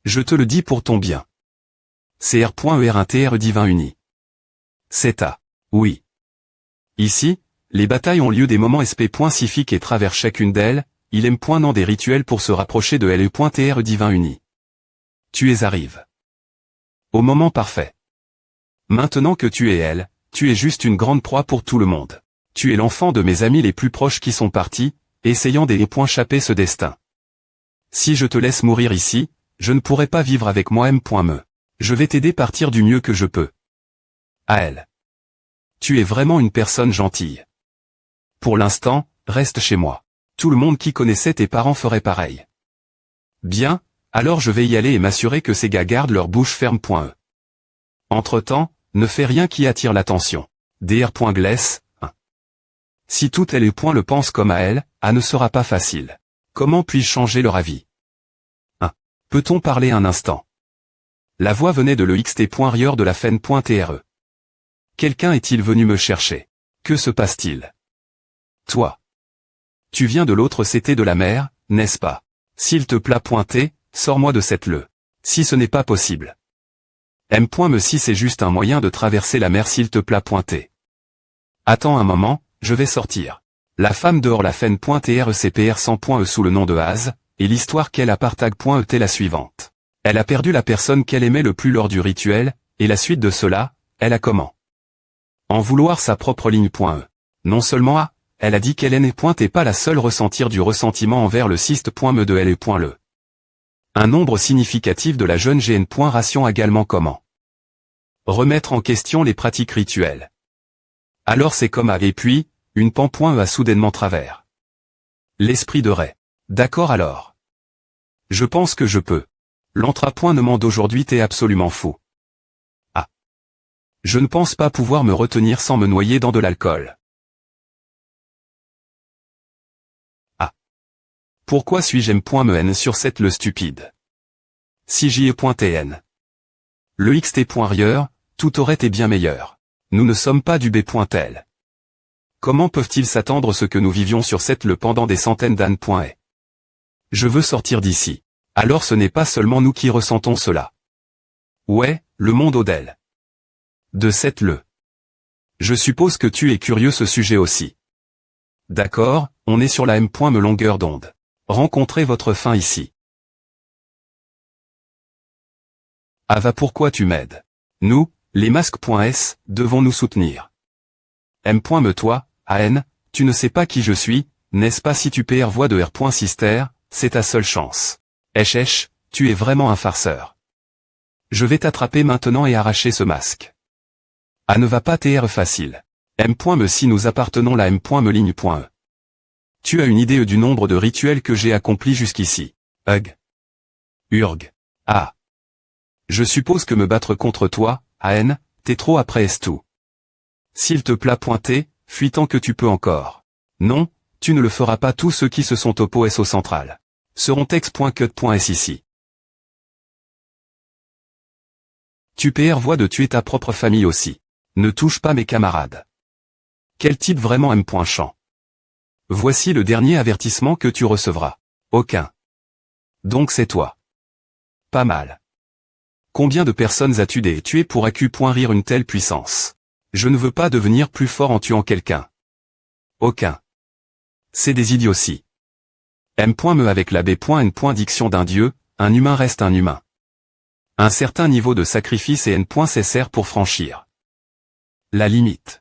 Je te le dis pour ton bien. C'est r.er1tr divin uni. C'est à. Oui. Ici, les batailles ont lieu des moments sp.sifiques et travers chacune d'elles, il aime non des rituels pour se rapprocher de le.tr divin uni. Tu es arrive. Au moment parfait. Maintenant que tu es elle, tu es juste une grande proie pour tout le monde. Tu es l'enfant de mes amis les plus proches qui sont partis, essayant d'échapper ce destin. Si je te laisse mourir ici, je ne pourrai pas vivre avec moi-même. Je vais t'aider partir du mieux que je peux. À elle. Tu es vraiment une personne gentille. Pour l'instant, reste chez moi. Tout le monde qui connaissait tes parents ferait pareil. Bien, alors je vais y aller et m'assurer que ces gars gardent leur bouche ferme.e. Entre-temps, ne fais rien qui attire l'attention. Dr.gless, 1. Si tout elle le pense comme à elle, ne sera pas facile. Comment puis-je changer leur avis? 1. Peut-on parler un instant? La voix venait de le xt.rieur de la fen.tre. Quelqu'un est-il venu me chercher? Que se passe-t-il? Toi. Tu viens de l'autre côté de la mer, n'est-ce pas? S'il te plaît pointer, sors-moi de cette le. Si ce n'est pas possible. M.me si c'est juste un moyen de traverser la mer s'il te plaît pointer. Attends un moment, je vais sortir. La femme dehors la fen.trcpr 100.e sous le nom de Az, et l'histoire qu'elle a partag.et la suivante. Elle a perdu la personne qu'elle aimait le plus lors du rituel, et la suite de cela, elle a comment? En vouloir sa propre ligne.e. Non seulement a, elle a dit qu'elle n'est pas la seule ressentir du ressentiment envers le cyste.me de le. Un nombre significatif de la jeune GN. Ration également comment? Remettre en question les pratiques rituelles. Alors c'est comme à et puis, une pan.e a soudainement travers. L'esprit de Ray. D'accord alors. Je pense que je peux. L'entrapoint d'aujourd'hui t'es absolument fou. Ah. Je ne pense pas pouvoir me retenir sans me noyer dans de l'alcool. Ah. Pourquoi suis-je m.me sur cette le stupide? Si j'y ai pointé n. Le xt.rieur, tout aurait été bien meilleur. Nous ne sommes pas du b.tel. Comment peuvent-ils s'attendre ce que nous vivions sur cette le pendant des centaines d'années? Je veux sortir d'ici. Alors ce n'est pas seulement nous qui ressentons cela. Ouais, le monde au-del. De cette le. Je suppose que tu es curieux ce sujet aussi. D'accord, on est sur la m. longueur d'onde. Rencontrez votre fin ici. Ava pourquoi tu m'aides? Nous, les masques.s, devons nous soutenir. M.me toi, AN, tu ne sais pas qui je suis, n'est-ce pas si tu PR voix de R.sister, c'est ta seule chance. Tu es vraiment un farceur. Je vais t'attraper maintenant et arracher ce masque. A ne va pas tr facile. M.me si nous appartenons la M.me ligne.e. Tu as une idée du nombre de rituels que j'ai accomplis jusqu'ici. Hug. Urg. Ah. Je suppose que me battre contre toi, AN, t'es trop après est tout. S'il te plaît pointer, fuis tant que tu peux encore. Non, tu ne le feras pas tous ceux qui se sont opposés au central. Seront ex.cut.s ici. Tu PR voix de tuer ta propre famille aussi. Ne touche pas mes camarades. Quel type vraiment M.champ. Voici le dernier avertissement que tu recevras. Aucun. Donc c'est toi. Pas mal. Combien de personnes as-tu tué pour accu.rire une telle puissance? Je ne veux pas devenir plus fort en tuant quelqu'un. Aucun. C'est des idioties. M.me avec la B.N. Diction d'un dieu, un humain reste un humain. Un certain niveau de sacrifice et N. Nécessaire pour franchir la limite.